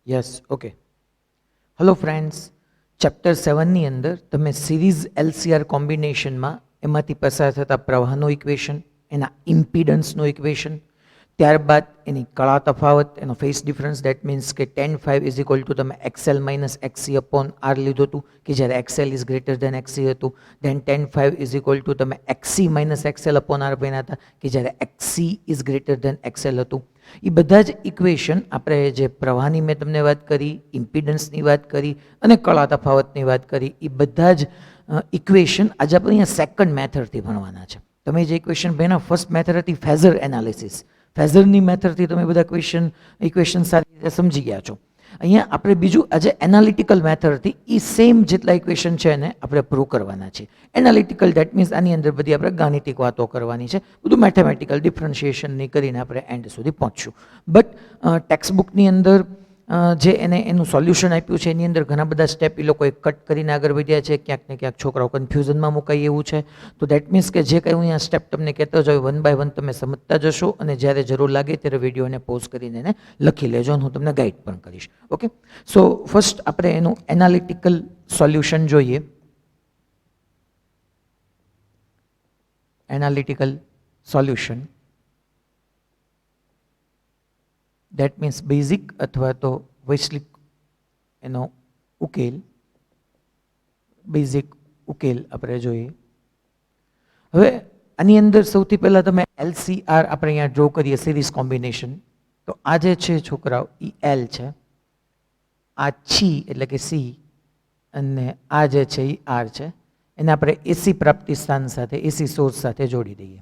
Yes, okay. Hello friends, chapter 7ની અંદર તમે સિરીઝ LCR કોમ્બિનેશનમાં એમાંથી પસાર થતા પ્રવાહનું ઇક્વેશન, એના ઇમ્પિડન્સનું ઇક્વેશન, ત્યારબાદ એની કળા તફાવત, એનો ફેસ ડિફરન્સ, દેટ મીન્સ કે tan phi is equal to તમે XL minus XC upon R લીધું હતું કે જ્યારે XL is greater than XC હતું. દેન tan phi is equal to તમે XC minus XL upon R બન્યા હતા કે જ્યારે XC is greater than XL હતું. એ બધા જ ઇક્વેશન આપણે જે પ્રવાહની મેં તમને વાત કરી, ઇમ્પિડન્સની વાત કરી અને કળા તફાવતની વાત કરી, એ બધા જ ઇક્વેશન આજે આપણે અહીંયા સેકન્ડ મેથડથી ભણવાના છે. તમે જે ઇક્વેશન ભણ્યા ફર્સ્ટ મેથડ હતી ફેઝર એનાલિસિસ. ફેઝરની મેથડથી તમે બધા ઇક્વેશન સારી રીતે સમજી ગયા છો. અહીંયા આપણે બીજું આજે એનાલિટિકલ મેથડથી એ સેમ જેટલા ઇક્વેશન છે એને આપણે પ્રૂવ કરવાના છીએ. એનાલિટિકલ દેટ મીન્સ આની અંદર બધી આપણે ગાણિતિક વાતો કરવાની છે, બધું મેથેમેટિકલ ડિફરન્શિએશનની કરીને આપણે એન્ડ સુધી પહોંચશું. બટ ટેક્સ્ટ બુકની અંદર જે એનું સોલ્યુશન આપ્યું છે એની અંદર ઘણા બધા સ્ટેપ એ લોકોએ કટ કરીને આગળ વધ્યા છે. ક્યાંક ને ક્યાંક છોકરાઓ કન્ફ્યુઝનમાં મુકાય એવું છે. તો દેટ મીન્સ કે જે કંઈ હું અહીંયા સ્ટેપ તમને કહેતો જાઉં વન બાય વન તમે સમજતા જશો અને જ્યારે જરૂર લાગે ત્યારે વિડીયોને પોઝ કરીને એને લખી લેજો અને હું તમને ગાઈડ પણ કરીશ. ઓકે, સો ફર્સ્ટ આપણે એનું એનાલિટિકલ સોલ્યુશન જોઈએ. Analytical solution that means basic અથવા તો વૈશ્વિક એનો ઉકેલ, બેઝિક ઉકેલ આપણે જોઈએ. હવે આની અંદર સૌથી પહેલાં તમે LCR આપણે અહીંયા ડ્રો કરીએ સિરીઝ કોમ્બિનેશન. તો આ જે છે છોકરાઓ એ L છે, આ છી એટલે કે C અને આ જે છે એ R છે. એને આપણે AC પ્રાપ્તિ સ્થાન સાથે AC સોર્સ સાથે જોડી દઈએ.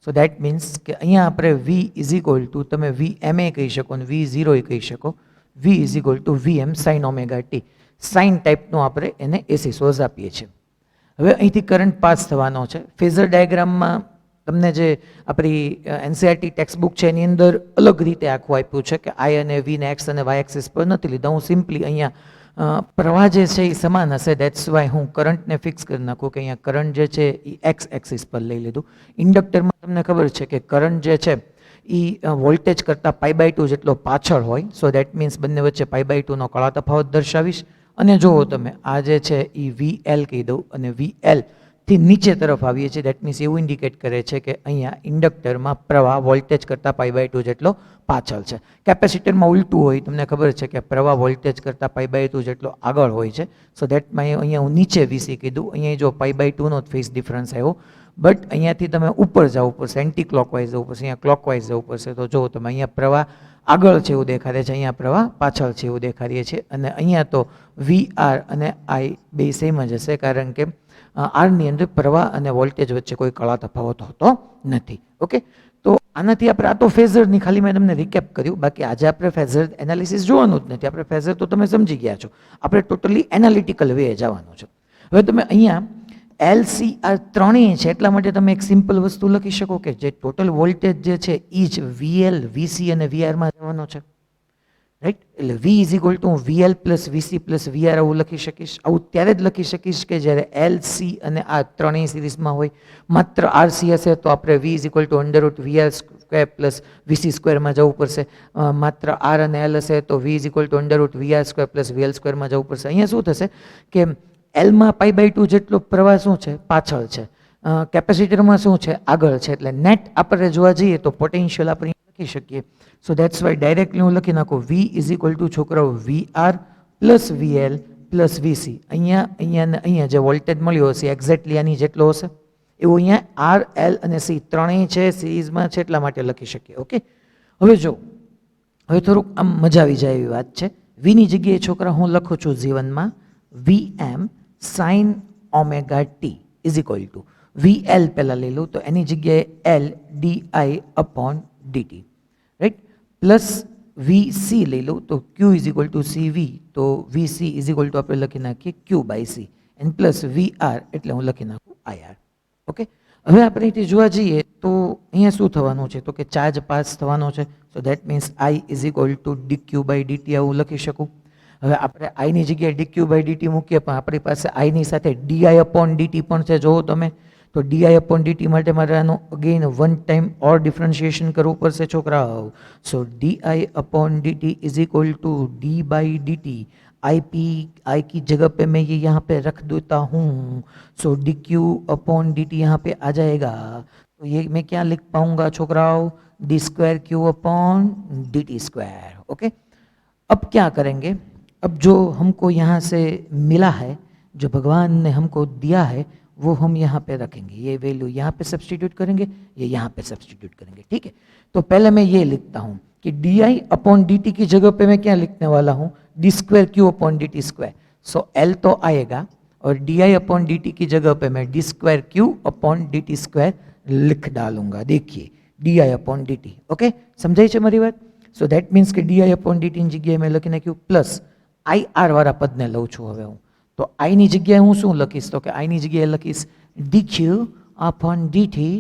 સો દેટ મીન્સ કે અહીંયા આપણે V ઇઝ ઇક્વલ ટુ તમે VMA કહી શકો અને V0 કહી શકો. V is equal to VM sine omega t. Sine ટાઈપનો આપણે એને AC સોર્સ આપીએ છીએ. હવે અહીંથી કરંટ પાસ થવાનો છે. ફેઝર ડાયાગ્રામમાં તમને જે આપણી NCERT ટેક્સ્ટ બુક છે એની અંદર અલગ રીતે આખું આપ્યું છે કે I અને V ને X અને Y એક્સિસ પર નથી લીધા. હું સિમ્પલી અહીંયા પ્રવાહ જે છે એ સમાન હશે, દેટ્સ વાય હું કરંટને ફિક્સ કરી નાખું કે અહીંયા કરંટ જે છે એ X એક્સિસ પર લઈ લીધું. ઇન્ડક્ટરમાં તમને ખબર છે કે કરંટ જે છે એ વોલ્ટેજ કરતાં π/2 જેટલો પાછળ હોય. સો દેટ મીન્સ બંને વચ્ચે π/2 નો કળા તફાવત દર્શાવીશ. અને જુઓ તમે આ જે છે એ VL કહી દઉં અને VL થી નીચે તરફ આવીએ છીએ. દેટ મીન્સ એવું ઇન્ડિકેટ કરે છે કે અહીંયા ઇન્ડક્ટરમાં પ્રવાહ વોલ્ટેજ કરતાં π/2 જેટલો પાછળ છે. કેપેસિટરમાં ઉલટું હોય, તમને ખબર છે કે પ્રવાહ વોલ્ટેજ કરતાં π/2 જેટલો આગળ હોય છે. સો દેટમાં અહીંયા હું નીચે VC કીધું. અહીંયા જો π/2 નો ફેઝ ડિફરન્સ આવ્યો. બટ અહીંયાથી તમે ઉપર જવું પડશે, એન્ટી ક્લોકવાઇઝ જવું પડશે, અહીંયા ક્લોકવાઇઝ જવું પડશે. તો જો તમે અહીંયા પ્રવાહ આગળ છે એવું દેખાડે છે, અહીંયા પ્રવાહ પાછળ છે એવું દેખાડીએ છીએ. અને અહીંયા તો VR અને I બે સેમ જ હશે કારણ કે આરની અંદર પ્રવાહ અને વોલ્ટેજ વચ્ચે કોઈ કળા તફાવત હોતો નથી. ઓકે, તો આનાથી આપણે આ તો ફેઝરની ખાલી મેં તમને રિકેપ કર્યું. બાકી આજે આપણે ફેઝર એનાલિસિસ જોવાનું જ નથી. આપણે ફેઝર તો તમે સમજી ગયા છો. આપણે ટોટલી એનાલિટિકલ વે જવાનું છે. હવે તમે અહીંયા LCR ત્રણેય છે એટલા માટે તમે એક સિમ્પલ વસ્તુ લખી શકો કે જે ટોટલ વોલ્ટેજ જે છે એ જ VL, VC અને VRમાં જવાનો છે. રાઈટ, એટલે V is equal two VL plus VC plus VR આવું લખી શકીશ. આવું ત્યારે જ લખી શકીશ કે જ્યારે LC અને આ ત્રણેય સિરીઝમાં હોય. માત્ર RC હશે તો આપણે V is equal two √VR square plus VC સ્ક્વેરમાં જવું પડશે. માત્ર R અને L હશે તો V is equal two √VR square plus VL સ્ક્વેરમાં જવું પડશે. અહીંયા શું થશે કે Lમાં π/2 જેટલો પ્રવાહ શું છે પાછળ છે, કેપેસિટરમાં શું છે આગળ છે. એટલે નેટ આપણે જોવા જઈએ તો પોટેન્શિયલ આપણે લખી શકીએ. સો દેટ્સ વાય ડાયરેક્ટલી હું લખી નાખું V ઇઝ ઇક્વલ ટુ છોકરાઓ VR plus VL plus VC. અહીંયા જે વોલ્ટેજ મળ્યો હશે એક્ઝેક્ટલી આની જેટલો હશે એવું અહીંયા R, L અને C ત્રણેય છે સિરીઝમાં છે એટલા માટે લખી શકીએ. ઓકે, હવે જો હવે થોડુંક આમ મજા આવી જાય એવી વાત છે. Vની જગ્યાએ છોકરા હું લખું છું જીવનમાં VM sine omega T is equal two VL પહેલાં લઈ લઉં તો એની જગ્યાએ L DI upon DT. Right, plus VC લઈ લઉં તો Q is equal two CV તો VC ઇઝ ઇક્વલ ટુ આપણે લખી નાખીએ Q/C એન્ડ પ્લસ VR એટલે હું લખી નાખું IR. ઓકે, હવે આપણે અહીંથી જોવા જઈએ તો અહીંયા શું થવાનું છે તો કે ચાર્જ પાસ થવાનો છે. So that means I is equal two dQ/dt આવું લખી શકું. હવે આપણે આઈની જગ્યાએ dQ/dt મૂકીએ પણ આપણી પાસે આઈની સાથે DI અપોન DT પણ છે. જોવો તમે તો ડીઆઈ અપોન ડીટી માટે મારે આનો again one time or differentiation કરવું પડશે છોકરાઓ. So di upon dt is equal to d by d t. I की जगह पे मैं ये यहाँ पे रख देता हूँ. So d q upon d t यहाँ पे आ जाएगा. तो ये मैं क्या लिख पाऊंगा छोकराओ? D square q upon d t square. Okay, अब क्या करेंगे? अब जो हमको यहाँ से मिला है, जो भगवान ने हमको दिया है, वो हम यहाँ पे रखेंगे. ये वैल्यू यहाँ पे सब्स्टिट्यूट करेंगे, ये यहाँ पे सब्स्टिट्यूट करेंगे. ठीक है, तो पहले मैं ये लिखता हूँ कि d i upon d t की जगह पे मैं क्या लिखने वाला हूँ? D square q upon d t square. So l तो आएगा और d i upon d t की जगह पे मैं d square q upon d t square लिख डालूंगा. देखिए d i upon d t. Okay, समझाई છે મારી વાત? સો દેટ મીન્સ કે ડી આઈ અપોન ડીટીની જગ્યાએ મેં લખી નાખ્યું પ્લસ આઈ આર વાળા પદને લઉં છું હવે હું. તો આઈની જગ્યાએ હું શું લખીશ? તો કે આઈની જગ્યાએ લખીશ D Q upon DT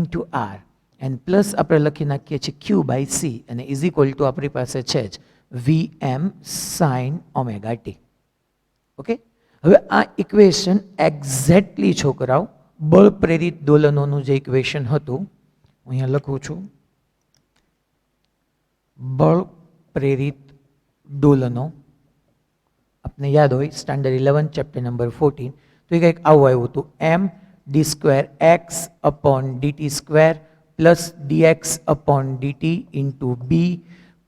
into R and plus આપણે લખી નાખીએ છીએ ક્યુ બાય સી અને ઇઝ ઇક્વલ ટુ આપણી પાસે છે જ V M sine omega T. Okay, હવે આ ઇક્વેશન એક્ઝેક્ટલી છોકરાઓ બળ પ્રેરિત દોલનોનું જે ઇક્વેશન હતું, હું અહીંયા લખું છું બળ પ્રેરિત દોલનો. આપને યાદ હોય સ્ટાન્ડર્ડ 11 ચેપ્ટર નંબર 14, તો એ કંઈક આવું આવ્યું હતું M D square X upon DT square plus DX upon DT into B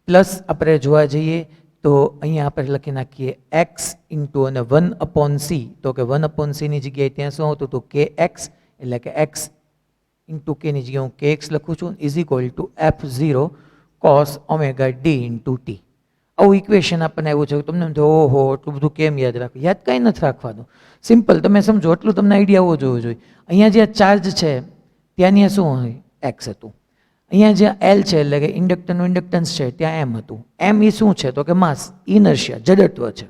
plus આપણે જોવા જઈએ તો અહીંયા આપણે લખી નાખીએ એક્સ ઇન્ટુ અને 1 અપોન સી. તો કે 1 અપોન સીની જગ્યાએ ત્યાં શું આવતું હતું? કે એક્સ, એટલે કે એક્સ ઇન્ટુ કેની જગ્યાએ હું કે એક્સ લખું છું is equal two F0 cos omega D into T. આવું ઇક્વેશન આપણને આવ્યું છે. તમને એમ થાય ઓહો એટલું બધું કેમ યાદ રાખવું? યાદ કાંઈ નથી રાખવાનું, સિમ્પલ તમે સમજો એટલું તમને આઈડિયા હોવો જોવો જોઈએ. અહીંયા જ્યાં ચાર્જ છે ત્યાં શું હોય? એક્સ હતું. અહીંયા જ્યાં એલ છે એટલે કે ઇન્ડક્ટરનું ઇન્ડક્ટન્સ છે ત્યાં એમ હતું. એમ એ શું છે? તો કે માસ, ઇનર્શિયા, જડત્વ છે.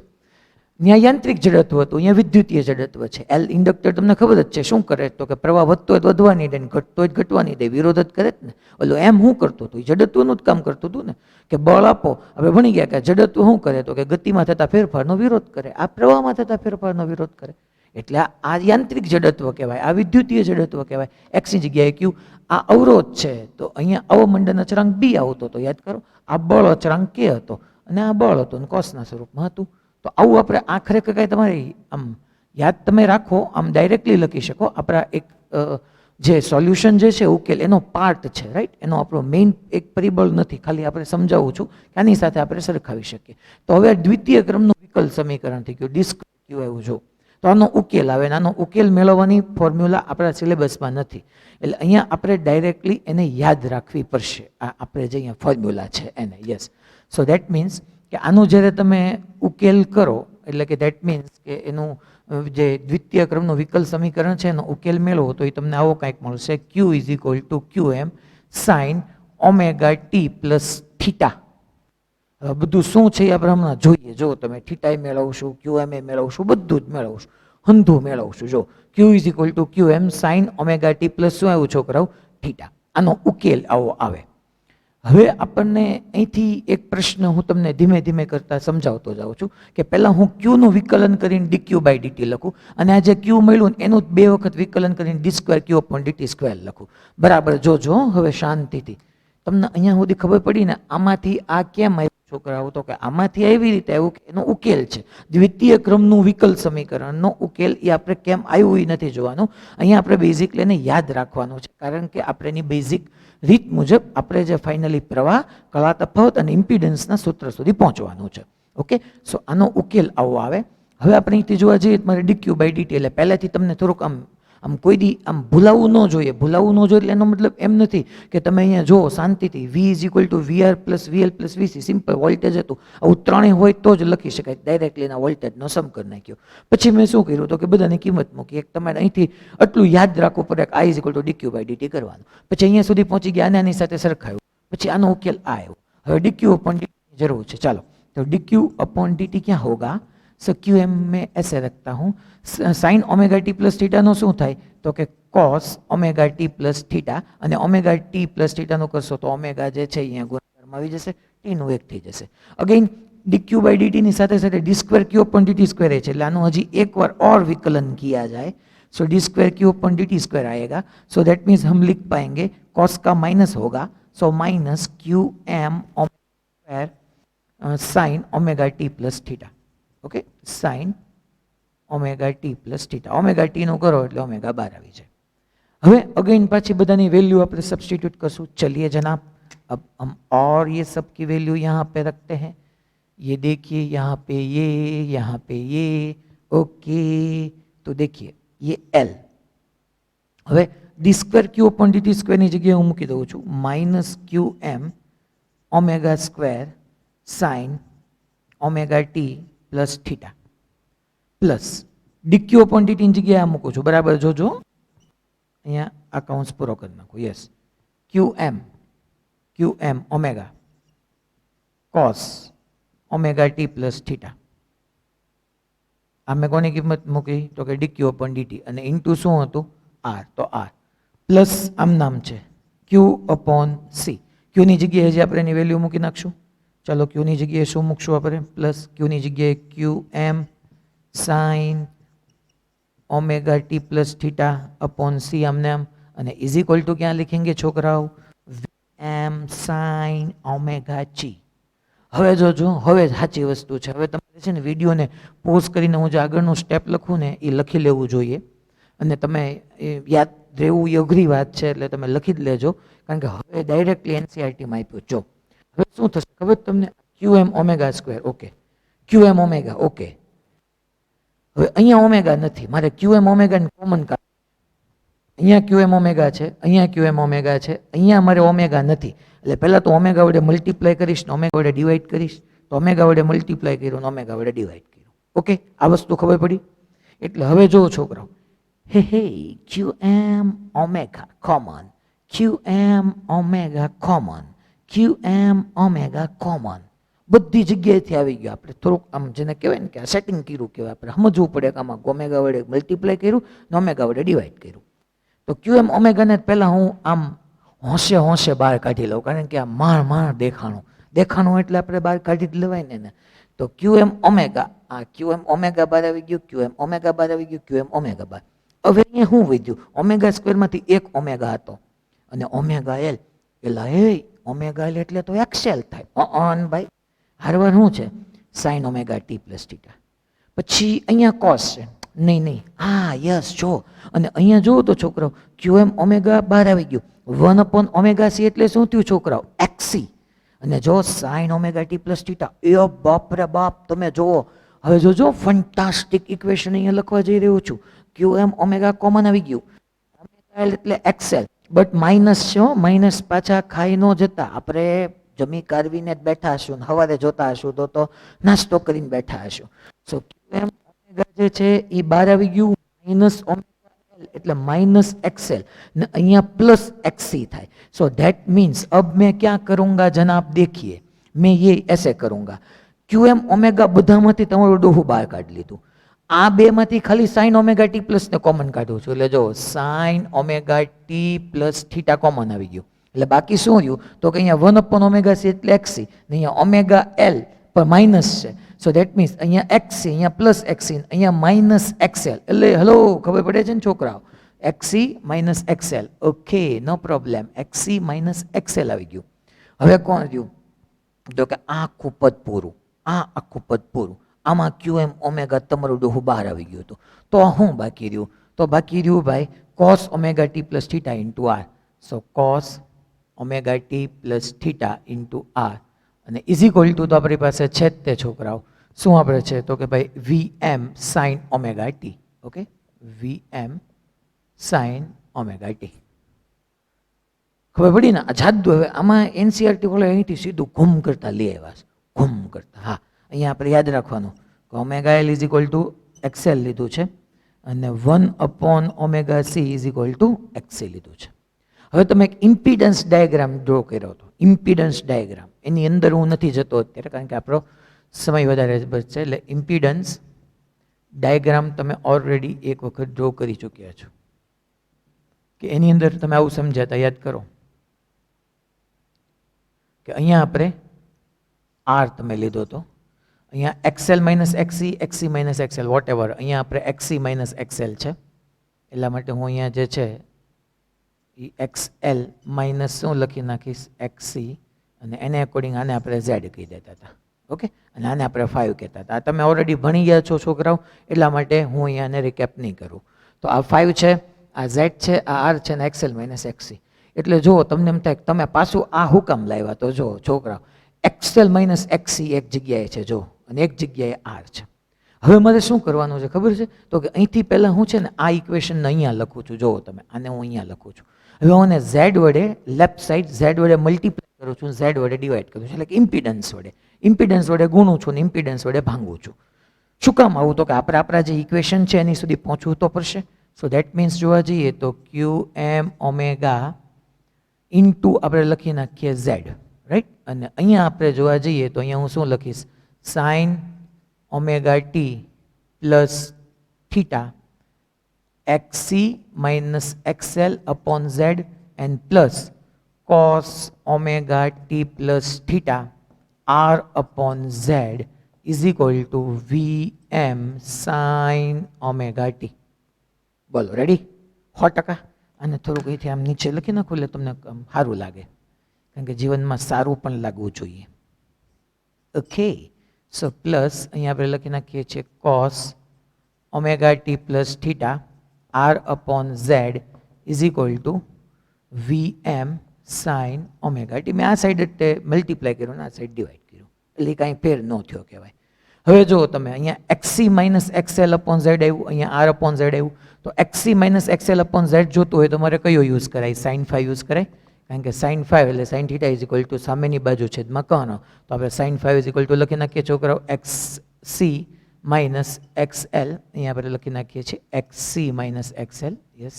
ત્યાં યાંત્રિક જડત્વ હતું, અહીંયા વિદ્યુતીય જડત્વ છે. એલ ઇન્ડક્ટર તમને ખબર જ છે શું કરે? તો કે પ્રવાહ વધતો હોય તો વધવાની દે, ઘટતો હોય તો ઘટવાની દે, વિરોધ જ કરે જ ને. ઓલું એમ શું કરતું હતું? જડત્વનું જ કામ કરતું હતું ને, કે બળ આપો. આપણે ભણી ગયા કે જડત્વ શું કરે? તો કે ગતિમાં થતા ફેરફારનો વિરોધ કરે, આ પ્રવાહમાં થતા ફેરફારનો વિરોધ કરે. એટલે આ યાંત્રિક જડત્વ કહેવાય, આ વિદ્યુતીય જડત્વ કહેવાય. એક્સની જગ્યાએ ક્યુ. આ અવરોધ છે તો અહીંયા અવમંડન અચળાંક બી આવતો હતો, યાદ કરો. આ બળ અચળાંક કે હતો અને આ બળ હતો અને કોસના સ્વરૂપમાં હતું. તો આવું આપણે આખરે કંઈ તમારી આમ યાદ તમે રાખો, આમ ડાયરેક્ટલી લખી શકો. આપણા એક જે સોલ્યુશન જે છે ઉકેલ એનો પાર્ટ છે, રાઈટ? એનો આપણો મેઇન એક પરિબળ નથી, ખાલી આપણે સમજાવું છું કે આની સાથે આપણે સરખાવી શકીએ. તો હવે દ્વિતીય ક્રમનું વિકલ સમીકરણ થઈ ગયું, ડિસ્ક ક્યુ આવ્યું જો. તો આનો ઉકેલ આવે, આનો ઉકેલ મેળવવાની ફોર્મ્યુલા આપણા સિલેબસમાં નથી, એટલે અહીંયા આપણે ડાયરેક્ટલી એને યાદ રાખવી પડશે. આ આપણે જે અહીંયા ફોર્મ્યુલા છે એને. યસ, સો દેટ મીન્સ કે આનું જ્યારે તમે ઉકેલ કરો એટલે કે દેટ મીન્સ કે એનું જે દ્વિતીય ક્રમનું વિકલ સમીકરણ છે એનો ઉકેલ મેળવો તો એ તમને આવો કંઈક મળશે q is equal to q m sine omega T plus theta. બધું શું છે એ આપણે હમણાં જોઈએ. જો તમે થીટા મેળવશું, ક્યુ એમ એ મેળવશું, બધું જ મેળવશું, હંધું મેળવશું. જો q is equal to q m sine omega T plus શું આવ્યું છોકરાઓ? થીટા. આનો ઉકેલ આવો આવે. હવે આપણને અહીંથી એક પ્રશ્ન હું તમને ધીમે ધીમે કરતા સમજાવતો જાઉં છું કે પહેલાં હું ક્યુનું વિકલન કરીને ડી ક્યુ બાય ડીટી લખું અને આ જે ક્યુ મળ્યું એનું 2 વખત વિકલન કરીને D square q upon DT square લખું. બરાબર જોજો હવે શાંતિથી. તમને અહીંયા સુધી ખબર પડી ને આમાંથી આ કેમ આવ્યું છોકરાઓ? તો કે આમાંથી એવી રીતે આવ્યું કે એનો ઉકેલ છે દ્વિતીય ક્રમનું વિકલ સમીકરણનો ઉકેલ. એ આપણે કેમ આવ્યું એ નથી જોવાનું, અહીંયા આપણે બેઝિકલી એને યાદ રાખવાનું છે, કારણ કે આપણે એની બેઝિક રીત મુજબ આપણે જે ફાઇનલી પ્રવાહ, કળા તફાવત અને ઇમ્પિડન્સના સૂત્ર સુધી પહોંચવાનું છે. ઓકે, સો આનો ઉકેલ આવો આવે. હવે આપણે અહીંથી જોવા જઈએ તમારે ડી ક્યુ બાય ડીટી એટલે પહેલાંથી તમને થોડુંક આમ કોઈ દી આમ ભૂલાવવું ન જોઈએ. ભૂલાવવું ન જોઈએ એટલે એનો મતલબ એમ નથી કે તમે અહીંયા જો શાંતિથી V is equal to VR plus VL plus VC simple voltage હતું, આવું ત્રણેય હોય તો જ લખી શકાય. ડાયરેક્ટલી એના વોલ્ટેજનો સમ કરી નાખ્યો. પછી મેં શું કર્યું તો કે બધાની કિંમત મૂકી. એક તમારે અહીંથી આટલું યાદ રાખવું પડે કે I is equal to D Q by DT કરવાનું. પછી અહીંયા સુધી પહોંચી ગયા અને આની સાથે સરખાયું, પછી આનો ઉકેલ આ આવ્યો. હવે ડી ક્યુ અપોન ડીટીની જરૂર છે. ચાલો, તો ડી ક્યુ અપોન ડીટી ક્યાં હોગા? सो क्यू एम में ऐसे रखता हूँ sine omega t plus theta नो शू थाय तो कि cos omega t plus theta અને ઓમેગા ટી પ્લસ થીટા નો કરશો તો ઓમેગા જે છે અહીંયા ગુણાકારમાં આવી જશે, ટી નું 1 થઈ જશે. Again D Q by d T ની સાથે સાથે D square q upon d t square है એટલે આનું હજી એકવાર ઓર વિકલન किया जाए सो डी स्क्वायर क्यू अपन डी टी स्क्वायर आएगा. सो दैट मीन्स हम लिख पाएंगे कॉस का माइनस होगा, so minus q m square sine omega t plus theta. Okay, sine omega t plus theta. Omega t નો કરો એટલે ઓમેગા 12 આવી જાય. હવે अगेन पाची बधानी वैल्यू આપણે सब्स्टिट्यूट करશું. चलिए जनाब, अब हम और ये सब की वैल्यू यहाँ पे रखते हैं. ये देखिए यहाँ पे ये ओके. तो देखिए ये एल. હવે d square q upon dt સ્ક્વેરની જગ્યાએ હું મૂકી દઉં છું minus q m omega square sine omega T plus theta plus dq upon ડીટીની જગ્યાએ આ મૂકું છું. બરાબર જોજો, અહીંયા આ કૌંસ પૂરો કરી નાખું. Yes, q m omega cos omega T plus theta. આ મેં કોની કિંમત મૂકી તો કે ડીક્યુ અપોન ડીટી અને ઇન્ટુ શું હતું આર, તો આર પ્લસ આમ નામ છે ક્યુ અપોન સી. ક્યુની જગ્યાએ જે આપણે એની વેલ્યુ મૂકી નાખશું. ચાલો ક્યુની જગ્યાએ શું મૂકશું આપણે? પ્લસ ક્યુની જગ્યાએ q m sine omega t plus theta upon c आमने आम અને ઇઝ ઇક્વલ ટુ ક્યાં લખેંગે છોકરાઓ? M sine omega t. હવે જોજો, હવે સાચી વસ્તુ છે. હવે તમારે છે ને વિડીયોને પોઝ કરીને હું જે આગળનું સ્ટેપ લખું ને એ લખી લેવું જોઈએ અને તમે યાદ રહેવું એ અઘરી વાત છે એટલે તમે લખી જ લેજો, કારણ કે હવે ડાયરેક્ટલી એનસીઆરટીમાં આપ્યું. જો હવે શું થશે ખબર તમને? ક્યુ એમ ઓમેગા સ્ક્વેર, ઓકે, ક્યુ એમ ઓમેગા, ઓકે. હવે અહીંયા ઓમેગા નથી, મારે ક્યુ એમ ઓમેગાને કોમન કાઢ. અહીંયા ક્યુ એમ ઓમેગા છે, અહીંયા ક્યુ એમ ઓમેગા છે, અહીંયા મારે ઓમેગા નથી. એટલે પહેલાં તો ઓમેગા વડે મલ્ટીપ્લાય કરીશ ને ઓમેગા વડે ડિવાઈડ કરીશ. તો ઓમેગા વડે મલ્ટીપ્લાય કર્યું ને ઓમેગા વડે ડિવાઈડ કર્યું. ઓકે, આ વસ્તુ ખબર પડી? એટલે હવે જો છોકરાઓ, હે ક્યુ એમ ઓમેગા કોમન, ક્યુ એમ ઓમેગા કોમન, ક્યુ એમ ઓમેગા કોમન બધી જગ્યાએથી આવી ગયો. આપણે થોડુંક આમ જેને કહેવાય ને કે આ સેટિંગ કર્યું કહેવાય, આપણે સમજવું પડે કે આમાં ઓમેગા વડે મલ્ટીપ્લાય કર્યું ને ઓમેગા વડે ડિવાઈડ કર્યું. તો ક્યુ એમ ઓમેગાને પહેલાં હું આમ હોંશે બહાર કાઢી લઉં, કારણ કે આ માર દેખાણું એટલે આપણે બહાર કાઢી જ લેવાય ને. તો ક્યુ એમ ઓમેગા, આ ક્યુ એમ ઓમેગા બહાર આવી ગયું, ક્યુ એમ ઓમેગા બહાર આવી ગયું, ક્યુ એમ ઓમેગા બહાર. હવે અહીંયા શું વધ્યું? ઓમેગા સ્ક્વેરમાંથી એક ઓમેગા હતો અને ઓમેગા એલ. એટલે ઓમેગા એલ એટલે તો એક્સેલ થાય. ભાઈ હારવાર શું છે? Sign omega T plus theta. પછી અહીંયા કોસ છે. નહીં, હા યસ જો. અને અહીંયા જુઓ તો છોકરાઓ ક્યુ એમ ઓમેગા બહાર આવી ગયું. 1 ઓમેગા સી એટલે શું થયું છોકરાઓ? એક્સી. અને જો sine omega T plus theta. એ બાપ રે બાપ, તમે જુઓ. હવે જોજો, ફન્ટાસ્ટિક ઇક્વેશન અહીંયા લખવા જઈ રહ્યો છું. ક્યુ એમ ઓમેગા કોમન આવી ગયું. ઓમેગા એલ એટલે એક્સેલ, બટ માઇનસ છે. માઇનસ પાછા ખાઈ ન જતા. આપણે જમી કારવીને જ બેઠા હશું, સવારે જોતા હશું તો નાસ્તો કરીને બેઠા હશું. સો ક્યુ એમ ઓમેગા જે છે એ બહાર આવી ગયું. માઇનસ ઓમેગા એલ એટલે માઇનસ एक्सएल ને અહીંયા प्लस एक्सी થાય. सो दैट मीन्स अब मैं क्या करूंगा जनाब? देखिए मैं ये ऐसे करूंगा. क्यू एम ओमेगा બધામાંથી તમારું ડોહું બહાર કાઢી લીધું. આ બેમાંથી ખાલી સાઇન ઓમેગા ટી પ્લસ ને કોમન કાઢું છું. એટલે જો sine omega T plus theta common આવી ગયું. એટલે બાકી શું રહ્યું? તો કે અહીંયા 1 ઓમેગા સી એટલે એક્સી ને અહીંયા ઓમેગા એલ પર માઇનસ છે. સો દેટ મીન્સ અહીંયા એક્સી, અહીંયા પ્લસ એક્સી, અહીંયા માઇનસ એક્સએલ. એટલે હલો, ખબર પડે છે ને છોકરાઓ? એક્સી માઇનસ એક્સએલ. ઓકે, નો પ્રોબ્લેમ. એક્સી માઇનસ એક્સએલ આવી ગયું. હવે કોણ રહ્યું? તો કે આ આખું પદ પૂરું, આ આખું પદ પૂરું. આમાં ક્યુ એમ ઓમેગા તમારું ડોહું બહાર આવી ગયું હતું. તો શું બાકી રહ્યું? તો બાકી રહ્યું ભાઈ cos omega T plus theta into r. So cos omega T plus theta into r અને ઇઝ ઇક્વલ ટુ તો આપણી પાસે છે જ તે છોકરાઓ. શું આપણે છે? તો કે ભાઈ વી M sine omega T. Okay, વી એમ સાઇન ઓમેગા ટી. ખબર પડી ને? આ જાદુ. હવે આમાં એનસીઆરટી વાળા અહીંથી સીધું ઘૂમ કરતા લઈ આવ્યા છે, ઘૂમ કરતા. હા, અહીંયા આપણે યાદ રાખવાનું કે omega l is equal to xl લીધું છે અને 1 omega c is equal to xc લીધું છે. હવે તમે એક ઇમ્પિડન્સ ડાયાગ્રામ ડ્રો કર્યો હતો. ઇમ્પિડન્સ ડાયાગ્રામ એની અંદર હું નથી જતો અત્યારે, કારણ કે આપણો સમય વધારે બચશે. એટલે ઇમ્પિડન્સ ડાયાગ્રામ તમે ઓલરેડી એક વખત ડ્રો કરી ચૂક્યા છો કે એની અંદર તમે આવું સમજાતા યાદ કરો કે અહીંયા આપણે આર તમે લીધો હતો, અહીંયા xl minus xc, xc minus xl, whatever. અહીંયા આપણે એક્સી માઇનસ એક્સએલ છે. એટલા માટે હું અહીંયા જે છે એ XL માઇનસ શું લખી નાખીશ XC, અને એને અકોર્ડિંગ આને આપણે Z કહી દેતા હતા. ઓકે, અને આને આપણે 5 કહેતા હતા. આ તમે ઓલરેડી ભણી ગયા છો છોકરાઓ, એટલા માટે હું અહીંયાને રિકેપ નહીં કરું. તો આ 5 છે, આ Z છે, આ R છે, અને XL માઇનસ XC. એટલે જો તમને એમ થાય કે તમે પાછું આ હુકમ લાવ્યા, તો જો છોકરાઓ XL માઇનસ XC એક જગ્યાએ છે જો, અને એક જગ્યાએ R છે. હવે મારે શું કરવાનું છે ખબર છે? તો કે અહીંથી પહેલાં હું છે ને આ ઇક્વેશન અહીંયા લખું છું. જુઓ તમે, આને હું અહીંયા લખું છું. હવે હું આને Z વડે લેફ્ટ સાઈડ Z વડે મલ્ટીપ્લાય કરું છું, Z વડે ડિવાઈડ કરું છું, એટલે કે ઇમ્પિડન્સ વડે ગુણું છું ને ઇમ્પિડન્સ વડે ભાંગું છું. શું કામ આવું? તો કે આપણે આપણા જે ઇક્વેશન છે એની સુધી પહોંચવું તો પડશે. સો દેટ મીન્સ જોવા જઈએ તો QM ઓમેગા ઇન્ટુ આપણે લખી નાખીએ Z, રાઈટ. અને અહીંયા આપણે જોવા જઈએ તો અહીંયા હું શું લખીશ? Sign omega T plus theta XC minus XL upon Z and plus cos omega t plus theta R upon Z is equal to VM sin omega t. બોલો રેડી? 100%. અને થોડુંક અહીંથી આમ નીચે લખી નાખું એટલે તમને સારું લાગે, કારણ કે જીવનમાં સારું પણ લાગવું જોઈએ. ઓકે, સો પ્લસ અહીંયા આપણે લખી નાખીએ છીએ cos omega t plus theta R upon Z is equal to VM sin omega t. મેં આ સાઈડ એટલે મલ્ટીપ્લાય કર્યું ને આ સાઈડ ડિવાઈડ કર્યું, એટલે કાંઈ ફેર ન થયો કહેવાય. હવે જો તમે અહીંયા XC minus XL upon Z આવ્યું, અહીંયા R અપોન Z આવ્યું. તો XC minus XL upon Z જોતું હોય તો મારે કયો યુઝ કરાય? sin 5 યુઝ કરાય, કારણ કે sin 5 એટલે sin theta is equal two સામેની બાજુ છેદમાં કર્ણ. તો આપણે sin 5 ઇઝ ઇક્વલ ટુ લખી નાખીએ છોકરાઓ XC માઇનસ XL, અહીંયા આપણે લખી નાખીએ છીએ XC માઇનસ XL, યસ,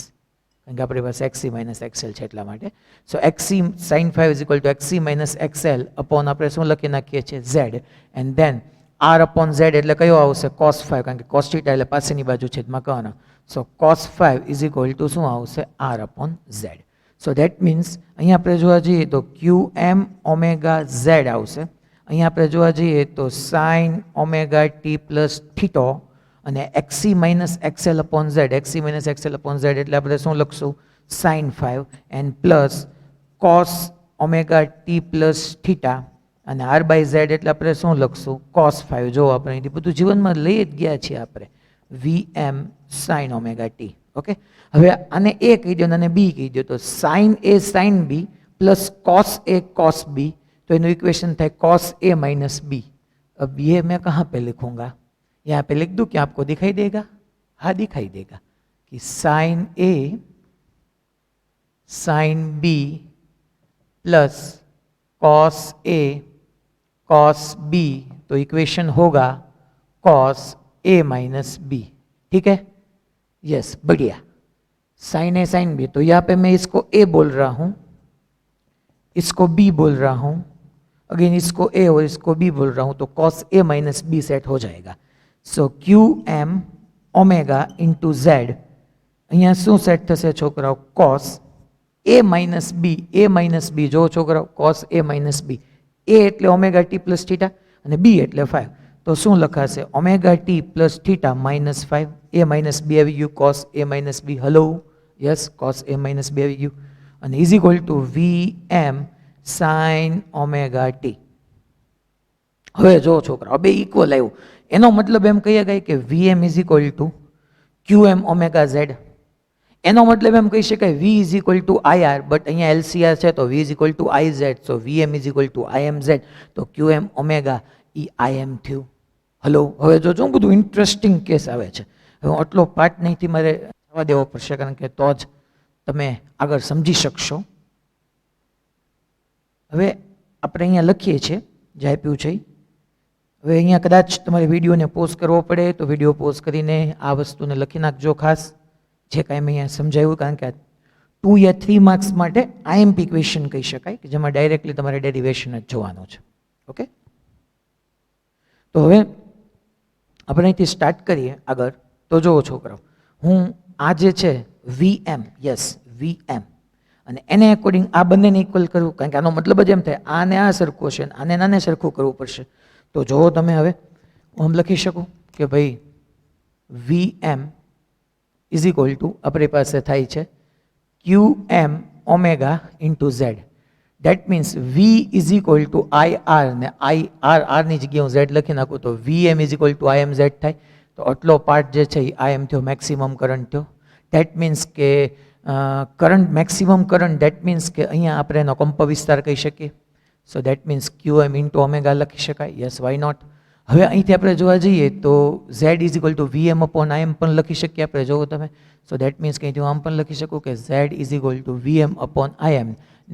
કારણ કે આપણી પાસે XC માઇનસ XL છે એટલા માટે. So XC sin 5 is equal to XC minus XL upon આપણે શું લખી નાખીએ છીએ? Z, and then R upon Z એટલે કયો આવશે? cos 5, કારણ કે cos થીટા એટલે પાસેની બાજુ છેદમાં કર્ણ. સો cos 5 ઇઝ ઇક્વલ ટુ શું આવશે? R upon Z. So that means અહીંયા આપણે જોવા જઈએ તો QM ઓમેગા Z આવશે. અહીંયા આપણે જોવા જઈએ તો sine omega T plus theta અને XC minus XL upon Z, XC minus XL upon Z એટલે આપણે શું લખશું? Sine 5 and plus cos omega T plus theta અને R બાય Z એટલે આપણે શું લખશું? cos 5. જો આપણે અહીંથી બધું જીવનમાં લઈ જ ગયા છીએ આપણે, VM sine omega T. Okay, હવે આને A કહી દો અને B કહી દો, તો sine A sine B plus cos A cos B, तो इन इक्वेशन था cos A माइनस B. अब ये मैं कहाँ पे लिखूंगा? यहाँ पे लिख दूं कि आपको दिखाई देगा? हाँ दिखाई देगा कि sin A sin B plus cos A cos B, तो इक्वेशन होगा cos A माइनस B. ठीक है? यस, बढ़िया. sin A sin B, तो यहाँ पे मैं इसको A बोल रहा हूँ, इसको B बोल रहा हूँ, अगेन इसको A और इसको B बोल रहा हूँ, तो cos A minus B set हो जाएगा. सो QM ओमेगा इंटू Z, અહીંયા શું સેટ થશે છોકરાઓ? cos A માઇનસ B, જો છોકરાઓ cos A minus B, A એટલે ઓમેગા ટી પ્લસ થીટા અને B એટલે 5, તો શું લખાશે? Omega T plus theta minus 5, A minus B આવી ગયું, cos A minus B, hello, yes, cos A minus B આવી ગયું, અને is equal to VM sine omega t. હવે જો છોકરા બે ઇક્વલ આવ્યું, એનો મતલબ એમ કહી શકાય કે VM is equal two QM omega Z. એનો મતલબ એમ કહી શકાય V is equal to IR, but અહીંયા LCR છે તો V is equal two IZ, so VM is equal two IMZ, તો QM ઓમેગા ઈ IM થયું. હલો, હવે જો બધું ઇન્ટરેસ્ટિંગ કેસ આવે છે. હવે આટલો પાર્ટ નહીંથી મારે જવા દેવો પડશે, કારણ કે તો જ તમે આગળ સમજી શકશો. હવે આપણે અહીંયા લખીએ છીએ જે આપ્યું છે. હવે અહીંયા કદાચ તમારે વિડીયોને પોઝ કરવો પડે તો વિડીયો પોઝ કરીને આ વસ્તુને લખી નાખજો ખાસ, જે કાંઈ મેં અહીંયા સમજાવ્યું, કારણ કે 2 યા 3 માર્ક્સ માટે IMP ક્વેશ્ચન કહી શકાય કે જેમાં ડાયરેક્ટલી તમારે ડેરિવેશન જ જોવાનું છે. ઓકે, તો હવે આપણે અહીંથી સ્ટાર્ટ કરીએ આગળ. તો જુઓ છોકરાઓ, હું આ જે છે VM, યસ VM, અને એને એકોર્ડિંગ આ બંનેને ઇક્વલ કરવું, કારણ કે આનો મતલબ જ એમ થાય આને આ સરખું છે આને નાને સરખું કરવું પડશે. તો જુઓ તમે, હવે હું આમ લખી શકું કે ભાઈ VM ઇઝ ઇક્વલ ટુ આપણી પાસે થાય છે q m omega into z. That means v is equal to i r, ને આઈ આરની જગ્યાએ હું ઝેડ લખી નાખું તો v m is equal to I m z થાય. તો આટલો પાર્ટ જે છે એ આઈ એમ થયો, મેક્સિમમ કરંટ થયો. દેટ મીન્સ કે current, maximum current, that means કે અહીંયા આપણે એનો કંપ વિસ્તાર કહી શકીએ. So that means q m into omega લખી શકાય. Yes, why not. હવે અહીંથી આપણે જોવા જઈએ તો z is equal to v m upon i m પણ લખી શકીએ આપણે, જોવો તમે. સો દેટ મીન્સ કે અહીંથી હું આમ પણ લખી શકું કે z is equal to v m upon i m.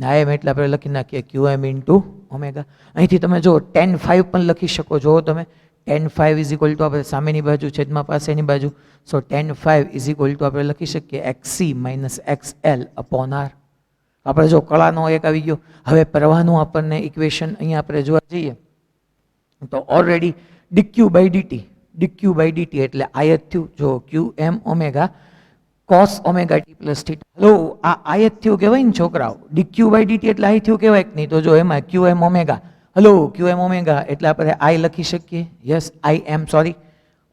I m એટલે આપણે લખી નાખીએ ક્યુ એમ ઇન્ટુ ઓમેગા. અહીંથી તમે જો tan phi પણ લખી શકો, જોવો તમે. tan phi is equal two આપણે સામેની બાજુ છેદમાં પાસેની બાજુ. સો tan phi is equal two આપણે લખી શકીએ XC minus XL upon R. આપણે જો કળાનો એક આવી ગયો. હવે પ્રવાહનું આપણને ઇક્વેશન અહીંયા આપણે જોવા જઈએ તો ઓલરેડી dq બાય dt એટલે આયત થયું. જો q m omega cos omega T plus theta. Hello, આ આયત થયું કહેવાય ને છોકરાઓ. dq બાય dt એટલે આઈ થયું કહેવાય કે નહીં? તો જો એમાં ક્યુ એમ ઓમેગા, હલો ક્યુ એમ ઓમેગા એટલે આપણે આઈ લખી શકીએ. Yes, I am, sorry.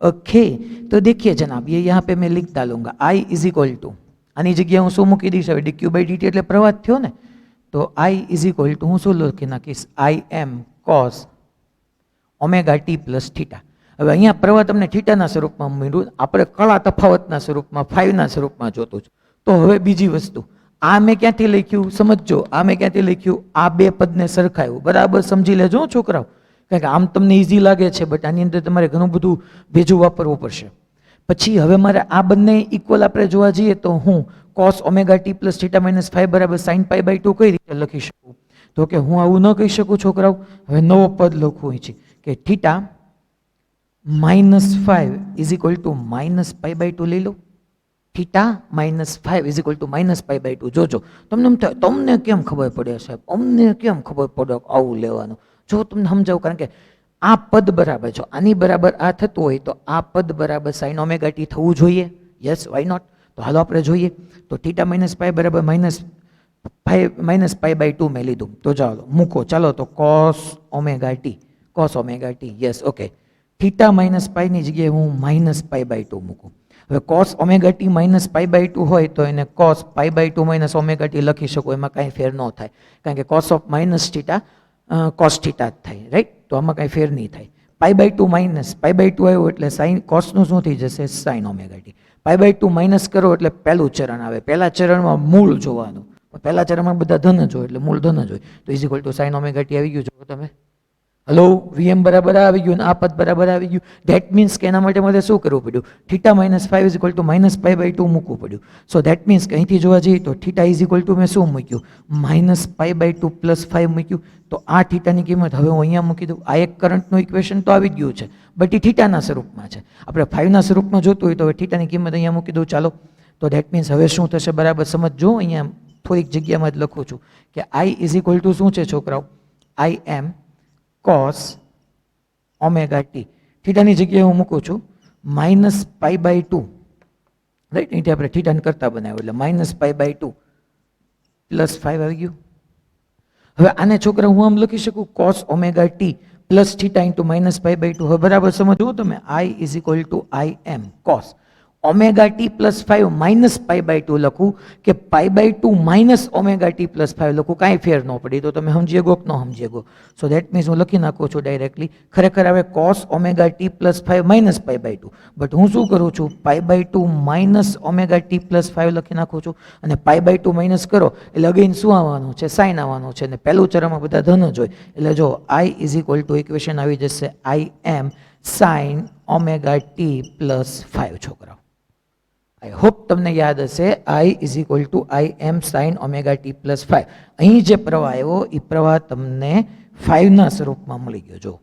Okay, तो देखिए जनाब, ये यहाँ पे मैं लिख डालूंगा आई इज इक्वल टू, આની જગ્યાએ હું શું મૂકી દઈશ હવે? dq બાય dt એટલે પ્રવાહ થયો ને, તો i ઇઝ ઇક્વલ ટુ હું શું લખી નાખીશ? I M cos omega T plus theta. હવે અહીંયા પ્રવાહ તમને થીટાના સ્વરૂપમાં મળ્યું, આપણે કળા તફાવતના સ્વરૂપમાં, ફાઈવના સ્વરૂપમાં જોતું છે. તો હવે બીજી વસ્તુ, આ મેં ક્યાંથી લખ્યું સમજજો, આ મેં ક્યાંથી લખ્યું? આ બે પદને સરખાયું. બરાબર સમજી લેજો છોકરાઓ, કારણ કે આમ તમને ઇઝી લાગે છે, બટ આની અંદર તમારે ઘણું બધું ભેજું વાપરવું પડશે. પછી હવે મારે આ બંને ઇક્વલ આપણે જોવા જઈએ તો હું cos omega T plus theta minus 5 બરાબર સાઇન પાઈ બાય 2 કઈ રીતે લખી શકું? તો કે હું આવું ન કહી શકું છોકરાઓ. હવે નવો પદ લખવું છે કે theta minus 5 is equal to minus pi by 2 લઈ લો. Theta minus 5 is equal to minus pi by 2. જોજો તમને એમ થાય તમને કેમ ખબર પડે સાહેબ, અમને કેમ ખબર પડે આવું લેવાનું? જો તમને સમજાવું, કારણ કે આ પદ બરાબર છો, આની બરાબર આ થતું હોય તો આ પદ બરાબર સાઇન ઓમેગા ટી થવું જોઈએ. Yes, why not? તો હાલો આપણે જોઈએ. તો થીટા માઇનસ પાઈ બરાબર માઇનસ પાઈ બાય 2 મેં લીધું. તો ચાલો મૂકો, ચાલો તો cos omega t. Yes, okay. Theta minus પાઈની જગ્યાએ હું માઇનસ પાઈ બાય 2 મૂકું. હવે cos omega t minus pi by 2 હોય તો એને cos pi by 2 minus omega t લખી શકો, એમાં કાંઈ ફેર ન થાય, કારણ કે cos of minus theta cos theta જ થાય, રાઈટ? તો આમાં કાંઈ ફેર નહીં થાય. Pi by 2 minus pi by 2 આવ્યો એટલે સાઇન કોસનું શું થઈ જશે? Sine omega T. Pi by 2 minus કરો એટલે પહેલું ચરણ આવે. પહેલા ચરણમાં મૂળ જોવાનું, પહેલા ચરણમાં બધા ધન જ હોય એટલે મૂળ ધન જ હોય. તો is equal two sign omega T આવી ગયું. જો તમે હલો, વીએમ બરાબર આવી ગયું ને આ પદ બરાબર આવી ગયું. ધેટ મીન્સ કે એના માટે મારે શું કરવું પડ્યું? Theta minus 5 is equal to minus pi by 2 મૂકવું પડ્યું. સો ધેટ મીન્સ કે અહીંથી જોવા જઈએ તો થીટા ઇઝ ઇક્વલ ટુ મેં શું મૂક્યું? માઇનસ પાઈ બાય 2 પ્લસ 5 મૂક્યું. તો આ થીટાની કિંમત હવે હું અહીંયા મૂકી દઉં. આ એક કરંટનું ઇક્વેશન તો આવી જ ગયું છે, બટ એ થીટાના સ્વરૂપમાં છે. આપણે 5ના સ્વરૂપમાં જોતું હોય તો હવે થીટાની કિંમત અહીંયા મૂકી દઉં. ચાલો, તો ધેટ મીન્સ હવે શું થશે? બરાબર સમજો, અહીંયા થોડીક જગ્યામાં જ લખું છું કે આઈ ઇઝ ઇક્વલ ટુ શું છે છોકરાઓ? આઈ એમ કોસ ઓમેગા ટી. થીટાની જગ્યાએ હું મૂકું છું માઇનસ પાઈ બાય 2, રાઈટ? અહીંથી આપણે થીટાને કરતા બનાવ્યું એટલે માઇનસ પાઈ બાય 2 પ્લસ 5 આવી ગયું. હવે આને છોકરા હું આમ લખી શકું cos omega T plus theta into minus pi by 2. હવે બરાબર સમજો તમે, I is equal to I M cos omega T plus 5 minus pi by 2 લખું કે pi by 2 minus omega T plus 5 લખું, કાંઈ ફેર ન પડી. તો તમે સમજી ગો કે ન સમજી ગો? સો દેટ મીન્સ હું લખી નાખું છું ડાયરેક્ટલી. ખરેખર હવે cos omega T plus 5 minus pi by 2, but હું શું કરું છું? Pi by 2 minus omega T plus 5 લખી નાખું છું. અને પાઈ બાય 2 માઇનસ કરો એટલે અગેન શું આવવાનું છે? સાઇન આવવાનું છે. અને પહેલું ચરણમાં બધા ધન જ હોય એટલે જો I is equal to equation આવી જશે I M sine omega T plus 5. છોકરાઓ આઈ હોપ તમને યાદ હશે, I is equal to I M sine omega T plus 5. અહીં જે પ્રવાહ આવ્યો એ પ્રવાહ તમને 5ના સ્વરૂપમાં મળી ગયો. જો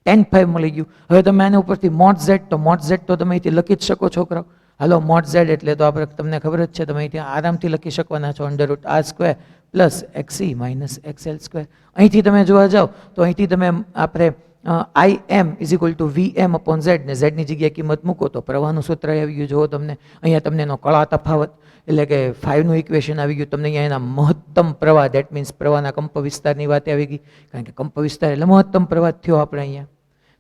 tan 5 મળી ગયું. હવે તમે આના ઉપરથી મોડ ઝેડ, તો મોડ ઝેડ તો તમે અહીંથી લખી જ શકો છોકરાઓ. હાલો, મોડ ઝેડ એટલે તો આપણે તમને ખબર જ છે, તમે અહીંથી આરામથી લખી શકવાના છો √r² plus XC minus XL square. અહીંથી તમે જોવા જાઓ તો અહીંથી તમે આપણે i m is equal to v m upon z ને ઝેડની જગ્યાએ કિંમત મૂકો તો પ્રવાહનું સૂત્ર આવી ગયું. જુઓ તમને અહીંયા તમને એનો કળા તફાવત એટલે કે 5નું ઇક્વેશન આવી ગયું. તમને અહીંયા એના મહત્તમ પ્રવાહ, દેટ મીન્સ પ્રવાહના કંપ વિસ્તારની વાત આવી ગઈ, કારણ કે કંપ વિસ્તાર એટલે મહત્તમ પ્રવાહ થયો આપણે અહીંયા.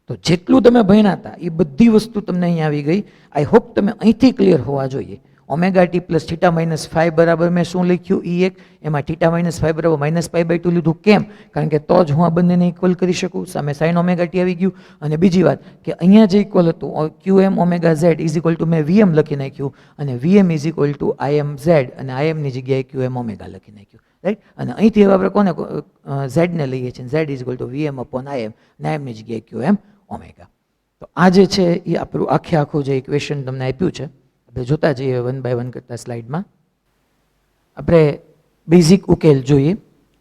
તો જેટલું તમે ભણ્યા હતા એ બધી વસ્તુ તમને અહીંયા આવી ગઈ. આઈ હોપ તમે અહીંથી ક્લિયર હોવા જોઈએ. Omega T plus theta minus 5 બરાબર મેં શું લખ્યું એ એક, એમાં થીટા માઇનસ 5 બરાબર -π/2 લીધું. કેમ? કારણ કે તો જ હું આ બંનેને ઇક્વલ કરી શકું. સામે સાઇન ઓમેગા ટી આવી ગયું. અને બીજી વાત કે અહીંયા જે ઇક્વલ હતું QM omega Z is equal two મેં VM લખી નાખ્યું અને VM is equal two IM Z અને IM ની જગ્યાએ QM ઓમેગા લખી નાખ્યું. રાઈટ? અને અહીંથી હવે આપણે કોને Z ને લઈએ છીએ. Z is equal to VM upon IM અને IM ની જગ્યાએ QM ઓમેગા. તો આ જે છે એ આપણું આખું જે ઇક્વેશન તમને આપ્યું છે આપણે જોતા જઈએ વન બાય વન કરતા સ્લાઇડમાં. આપણે બેઝિક ઉકેલ જોઈએ.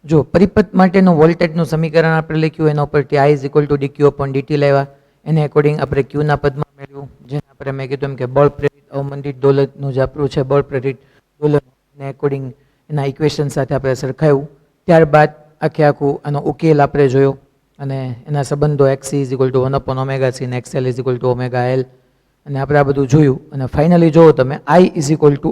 જો પરિપથ માટેનું વોલ્ટેજનું સમીકરણ આપણે લખ્યું એના ઉપરથી I is equal two dq upon dt લેવા. એને અકોર્ડિંગ આપણે Qના પદમાં મેળવ્યું, જેને આપણે મેં કીધું એમ કે બળ પ્રેરિત અવમંદિત દોલતનું જે આપણું છે બળ પ્રેરિત દોલન એને અકોર્ડિંગ એના ઇક્વેશન સાથે આપણે સરખાવ્યું. ત્યારબાદ આખું આનો ઉકેલ આપણે જોયો અને એના સંબંધો xc is equal to 1 upon omega c અને xl is equal two omega l અને આપણે આ બધું જોયું. અને ફાઇનલી જોવો તમે I is equal two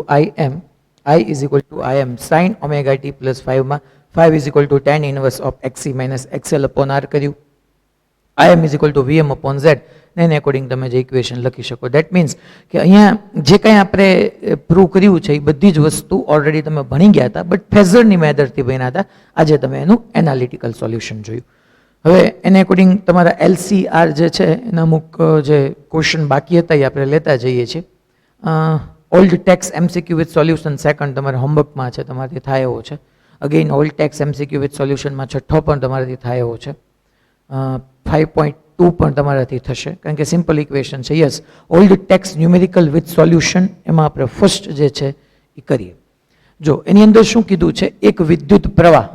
im sign omega t plus 5 માં 5 is equal two tan inverse of xc minus xl upon r કર્યું. im is equal to vm upon z ને એને અકોર્ડિંગ તમે જે ઇક્વેશન લખી શકો. દેટ મીન્સ કે અહીંયા જે કંઈ આપણે પ્રૂવ કર્યું છે એ બધી જ વસ્તુ ઓલરેડી તમે ભણી ગયા હતા, બટ ફેઝરની મેથડથી ભણ્યા હતા. આજે તમે એનું એનાલિટિકલ સોલ્યુશન જોયું. હવે એને અકોર્ડિંગ તમારા LCR જે છે એના અમુક જે ક્વેશ્ચન બાકી હતા એ આપણે લેતા જઈએ છીએ. Old tax MCQ with solution second તમારા હોમવર્કમાં છે, તમારાથી થાય એવો છે. Again old tax MCQ with સોલ્યુશનમાં છઠ્ઠો પણ તમારાથી થાય એવો છે. 5.2 પણ તમારાથી થશે કારણ કે સિમ્પલ ઇક્વેશન છે. Yes, old text numerical with solution એમાં આપણે ફર્સ્ટ જે છે એ કરીએ. જો એની અંદર શું કીધું છે, એક વિદ્યુત પ્રવાહ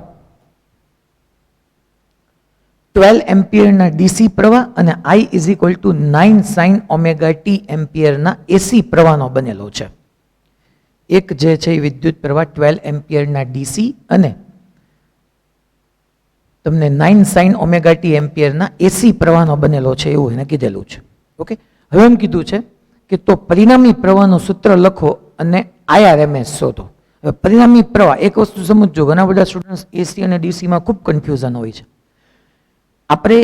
12 એમ્પિયરના DC પ્રવાહ અને I is equal two 9 sign omega t એમ્પિયરના AC પ્રવાહનો બનેલો છે. એક જે છે એ વિદ્યુત પ્રવાહ 12 એમ્પિયરના DC અને તમને 9 સાઇન ઓમેગા t એમ્પિયરના AC પ્રવાહનો બનેલો છે એવું એને કીધેલું છે. ઓકે, હવે એમ કીધું છે કે તો પરિણામી પ્રવાહનું સૂત્ર લખો અને IRMS શોધો. હવે પરિણામી પ્રવાહ એક વસ્તુ સમજજો, ઘણા બધા સ્ટુડન્ટ્સ AC અને DC માં ખૂબ કન્ફ્યુઝન હોય છે. આપણે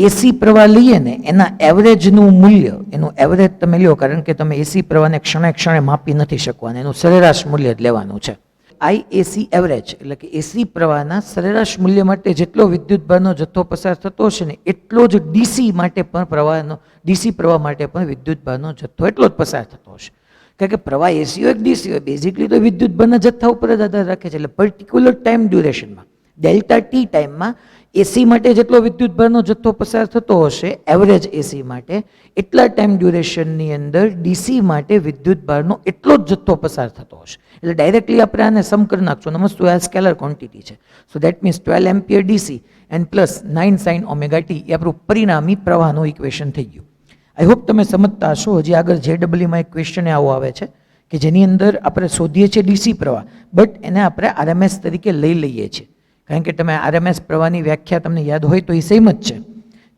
AC પ્રવાહ લઈએ ને એના એવરેજનું મૂલ્ય, એનું એવરેજ તમે લ્યો કારણ કે તમે AC પ્રવાહને ક્ષણે ક્ષણે માપી નથી શકવાના, એનું સરેરાશ મૂલ્ય જ લેવાનું છે. IAC એવરેજ એટલે કે AC પ્રવાહના સરેરાશ મૂલ્ય માટે જેટલો વિદ્યુતભારનો જથ્થો પસાર થતો હશે ને એટલો જ DC માટે પણ DC પ્રવાહ માટે પણ વિદ્યુતભારનો જથ્થો એટલો જ પસાર થતો હશે. કારણ કે પ્રવાહ AC હોય કે DC હોય, બેઝિકલી તો વિદ્યુતભારના જથ્થા ઉપર જ આધાર રાખે છે. એટલે પર્ટિક્યુલર ટાઈમ ડ્યુરેશનમાં ડેલ્ટા ટી ટાઈમમાં AC માટે જેટલો વિદ્યુતભારનો જથ્થો પસાર થતો હશે એવરેજ AC માટે, એટલા ટાઈમ ડ્યુરેશનની અંદર DC માટે વિદ્યુતભારનો એટલો જ જથ્થો પસાર થતો હશે. એટલે ડાયરેક્ટલી આપણે આને સમ કરી નાખશું. નમસ્તે, આ સ્કેલર ક્વોન્ટિટી છે. So that means 12 ampere DC and plus 9 sign omega t એ આપણું પરિણામી પ્રવાહનું ઇક્વેશન થઈ ગયું. આઈ હોપ તમે સમજતા હશો. હજી આગળ JEE માં એક ક્વેશ્ચન આવો આવે છે કે જેની અંદર આપણે શોધીએ છીએ DC પ્રવાહ, બટ એને આપણે RMS તરીકે લઈ લઈએ છીએ. કારણ કે તમે RMS પ્રવાહની વ્યાખ્યા તમને યાદ હોય તો એ સેમ જ છે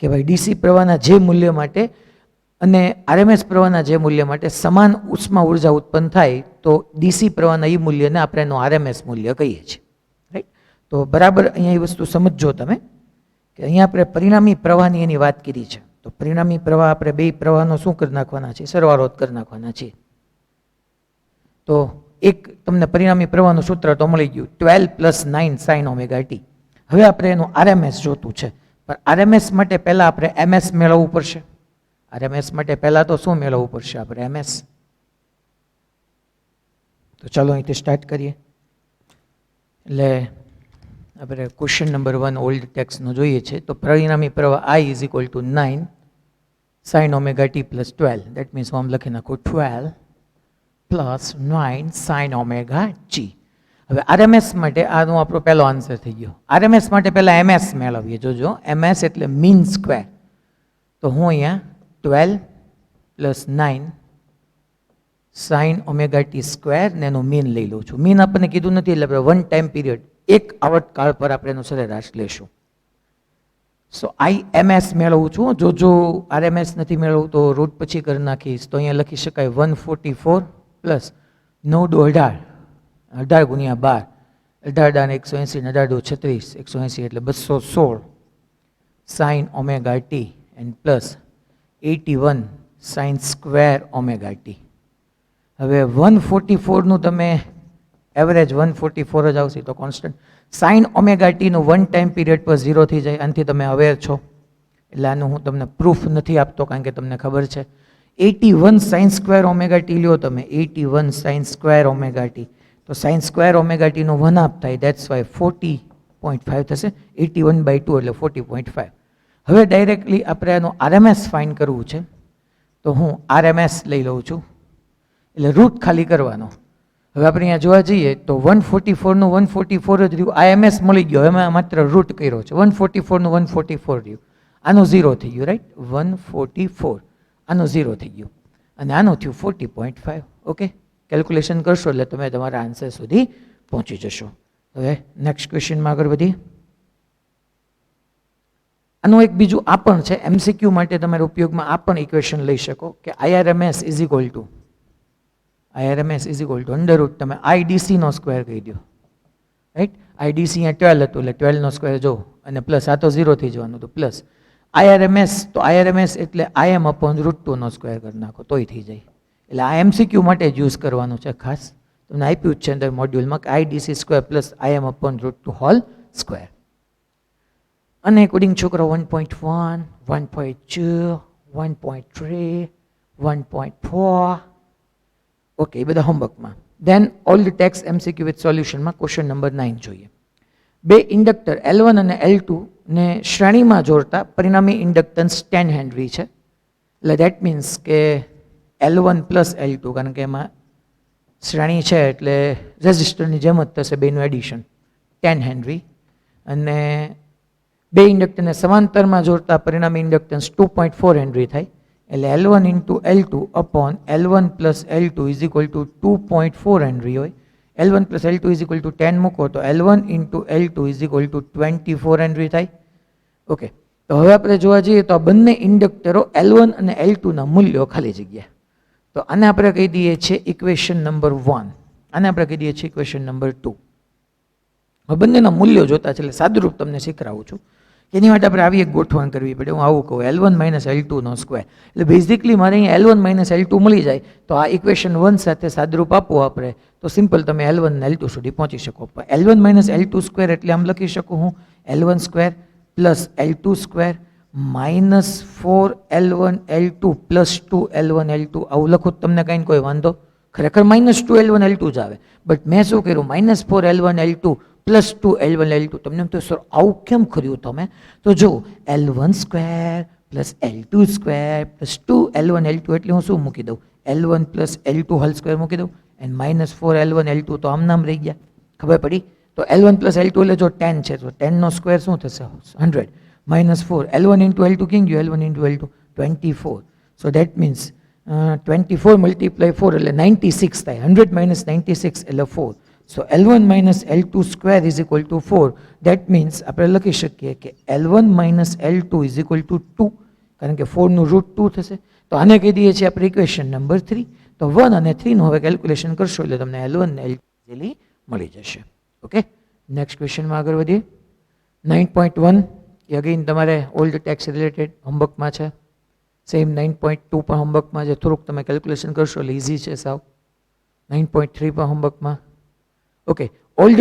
કે ભાઈ DC પ્રવાહના જે મૂલ્ય માટે અને RMS પ્રવાહના જે મૂલ્ય માટે સમાન ઉષ્મા ઉર્જા ઉત્પન્ન થાય તો DC પ્રવાહના એ મૂલ્યને આપણે એનું RMS મૂલ્ય કહીએ છીએ. રાઈટ? તો બરાબર અહીંયા એ વસ્તુ સમજજો તમે કે અહીંયા આપણે પરિણામી પ્રવાહની એની વાત કરી છે. તો પરિણામી પ્રવાહ આપણે બે પ્રવાહનો શું કરી નાખવાના છે, સરવાળો કરી નાખવાના છીએ. તો એક તમને પરિણામી પ્રવાહનું સૂત્ર તો મળી ગયું 12 પ્લસ 9 સાઇન ઓમેગા t. હવે આપણે એનું RMS જોતું છે, પણ RMS માટે પહેલા આપણે MS મેળવવું પડશે. RMS માટે પહેલા તો શું મેળવવું પડશે આપણે MS. તો ચાલો અહીંથી સ્ટાર્ટ કરીએ. એટલે આપણે ક્વેશ્ચન નંબર 1 ઓલ્ડ ટેક્સ્ટનો જોઈએ છે. તો પરિણામી પ્રવાહ I is equal two 9 sign omega t plus 12. That means હું આમ લખી નાખું 12 પ્લસ 9 સાઇન ઓમેગા g. હવે RMS માટે આનો આપણો પહેલો આન્સર થઈ ગયો. RMS માટે પહેલા MS મેળવીએ. જોજો, MS એટલે મીન સ્ક્વેર. તો હું અહીંયા 12 plus 9 sign omega t square ને એનું મીન લઈ લઉં છું. મીન આપણને કીધું નથી એટલે આપણે વન ટાઈમ પીરિયડ, એક આવર્તકાળ પર આપણે એનું સરેરાશ લેશું. સો IMS મેળવું છું. જો RMS નથી મેળવવું તો રૂટ પછી કરી નાખીશ. તો અહીંયા લખી શકાય 144 પ્લસ 9 18 18 ગુણ્યા 12 18 180 18 36 180 એટલે 216 sine omega t and plus 81 sine square omega t. હવે 144નું તમે એવરેજ 144 જ આવશે તો કોન્સ્ટન્ટ. સાઇન ઓમેગા ટીનું 1 ટાઈમ પીરિયડ પર 0 થઈ જાય, આનાથી તમે અવેર છો, એટલે આનું હું તમને પ્રૂફ નથી આપતો કારણ કે તમને ખબર છે. 81 સાઇન સ્ક્વેર ઓમેગા ટી લ્યો તમે, 81 સાઇન સ્ક્વેર ઓમેગા ટી, તો સાઇન સ્ક્વેર ઓમેગા ટીનું 1 હાફ થાય, દેટ્સ વાય 40.5 થશે. 81/2 એટલે 40.5. હવે ડાયરેક્ટલી આપણે આનું આરએમએસ ફાઇન્ડ કરવું છે, તો હું આરએમએસ લઈ લઉં છું, એટલે રૂટ ખાલી કરવાનો. હવે આપણે અહીંયા જોવા જઈએ તો 144નું 144 જ રહ્યું, આઈએમએસ મળી ગયો, એમાં માત્ર રૂટ કર્યો છે. 144નું 144 રહ્યું, આનું 0 થઈ ગયું, રાઈટ. 144 આનું 0 થઈ ગયું અને આનું થયું 40.5. ઓકે, કેલ્ક્યુલેશન કરશો એટલે તમે તમારા આન્સર સુધી પહોંચી જશો. હવે નેક્સ્ટ ક્વેશ્ચનમાં આગળ વધીએ. આનું એક બીજું આ પણ છે, એમસીક્યુ માટે તમારે ઉપયોગમાં આ પણ ઇક્વેશન લઈ શકો કે IRMS is equal to under route તમે આઈડીસીનો સ્ક્વેર કહી દો, રાઈટ. આઈડીસી અહીંયા 12 હતું એટલે 12નો સ્ક્વેર જો, અને પ્લસ આ તો 0 થઈ જવાનું હતું, પ્લસ આઈઆરએમએસ, તો આઈઆરએમએસ એટલે આઈએમ અપોન √2 સ્ક્વેર કરી નાખો તોય થઈ જાય. એટલે આ એમસીક્યુ માટે જ યુઝ કરવાનું છે ખાસ, તમને આપ્યું જ છે અંદર મોડ્યુલમાં કે IDC square plus IM upon √2 whole square. અને કોડિંગ છોકરો 1.1, 1.2, 1.3, 1.4, ઓકે, એ બધા હોમવર્કમાં. દેન ઓલ્ડ ટેક્સ એમસીક્યુ વિથ સોલ્યુશનમાં ક્વેશ્ચન નંબર 9 જોઈએ. બે ઇન્ડક્ટર L1 અને L2 ને શ્રેણીમાં જોડતા પરિણામી ઇન્ડક્ટન્સ 10 હેનરી છે. એટલે દેટ મીન્સ કે L1 પ્લસ L2, કારણ કે એમાં શ્રેણી છે એટલે રેઝિસ્ટરની જેમ જ થશે બેનું એડિશન, 10 હેનરી. અને બે ઇન્ડક્ટરને સમાંતરમાં જોડતા પરિણામી ઇન્ડક્ટન્સ 2.4 હેનરી થાય, એટલે L1 into L2 upon L1 plus L2 is equal two 2.4 henry હોય. L1 plus L2 is equal two 10 મૂકો તો L1 into L2 is equal two 24 henry થાય. ઓકે, તો હવે આપણે જોવા જઈએ તો આ બંને ઇન્ડક્ટરો L1 અને L2ના મૂલ્યો ખાલી જગ્યા, તો આને આપણે કહી દઈએ છીએ ઇક્વેશન નંબર 1, આને આપણે કહી દઈએ છીએ ઇક્વેશન નંબર 2. હવે બંનેના મૂલ્યો જોતા છે એટલે સાદુરૂપ તમને શીખવાડું છું. એની માટે આપણે આવી એક ગોઠવણ કરવી પડે. હું આવું કહું L1 માઇનસ L2 સ્ક્વેર, એટલે બેઝિકલી મારે અહીંયા L1 માઇનસ L2 મળી જાય તો આ ઇક્વેશન 1 સાથે સાદુરૂપ આપવું આપણે તો સિમ્પલ તમે L1 અને L2 સુધી પહોંચી શકો. L1 માઇનસ L2 સ્ક્વેર એટલે આમ લખી શકું હું L1 square plus L2 square minus 4L1 L2 plus 2L1 L2, આવું લખું તમને કાંઈ કોઈ વાંધો? ખરેખર માઇનસ 2L1 L2 જ આવે, બટ મેં શું કર્યું minus 4L1 L2 plus 2L1 L2. તમને એમ તો સર આવું કેમ કર્યું તમે? તો જો L1 square plus L2 square plus 2L1 L2 એટલે હું શું મૂકી દઉં, L1 plus L2 whole square મૂકી દઉં, એન્ડ માઇનસ 4L1 L2 તો આમ નામ રહી ગયા. ખબર પડી? તો L1 પ્લસ L2 એટલે જો 10 છે તો 10નો સ્ક્વેર શું થશે 100, માઇનસ 4 L1 ઇન્ટુ L2 કેમ ગયું, L1 into L2 24. So that means 24 multiply 4 એટલે 96 થાય, 100 માઇનસ 96 એટલે 4. So L1 minus L2 square is equal to 4. That means આપણે લખી શકીએ કે L1 minus L2 is equal to 2, કારણ કે 4 નું રૂટ 2 થશે. તો આને કહી દઈએ છીએ આપણે ઇક્વેશન નંબર 3. તો 1 અને 3 નું હવે કેલ્ક્યુલેશન કરશો એટલે તમને L1 અને L2 ઇઝીલી મળી જશે. ઓકે, નેક્સ્ટ ક્વેશ્ચનમાં આગળ વધીએ. 9.1 એ અગેન તમારે ઓલ્ડ ટેક્સ રિલેટેડ હોમવર્કમાં છે. સેમ 9.2 પણ હોમવર્કમાં છે, થોડુંક તમે કેલ્ક્યુલેશન કરશો એટલે ઇઝી છે સાવ. 9.3 પણ હોમવર્કમાં. Okay, old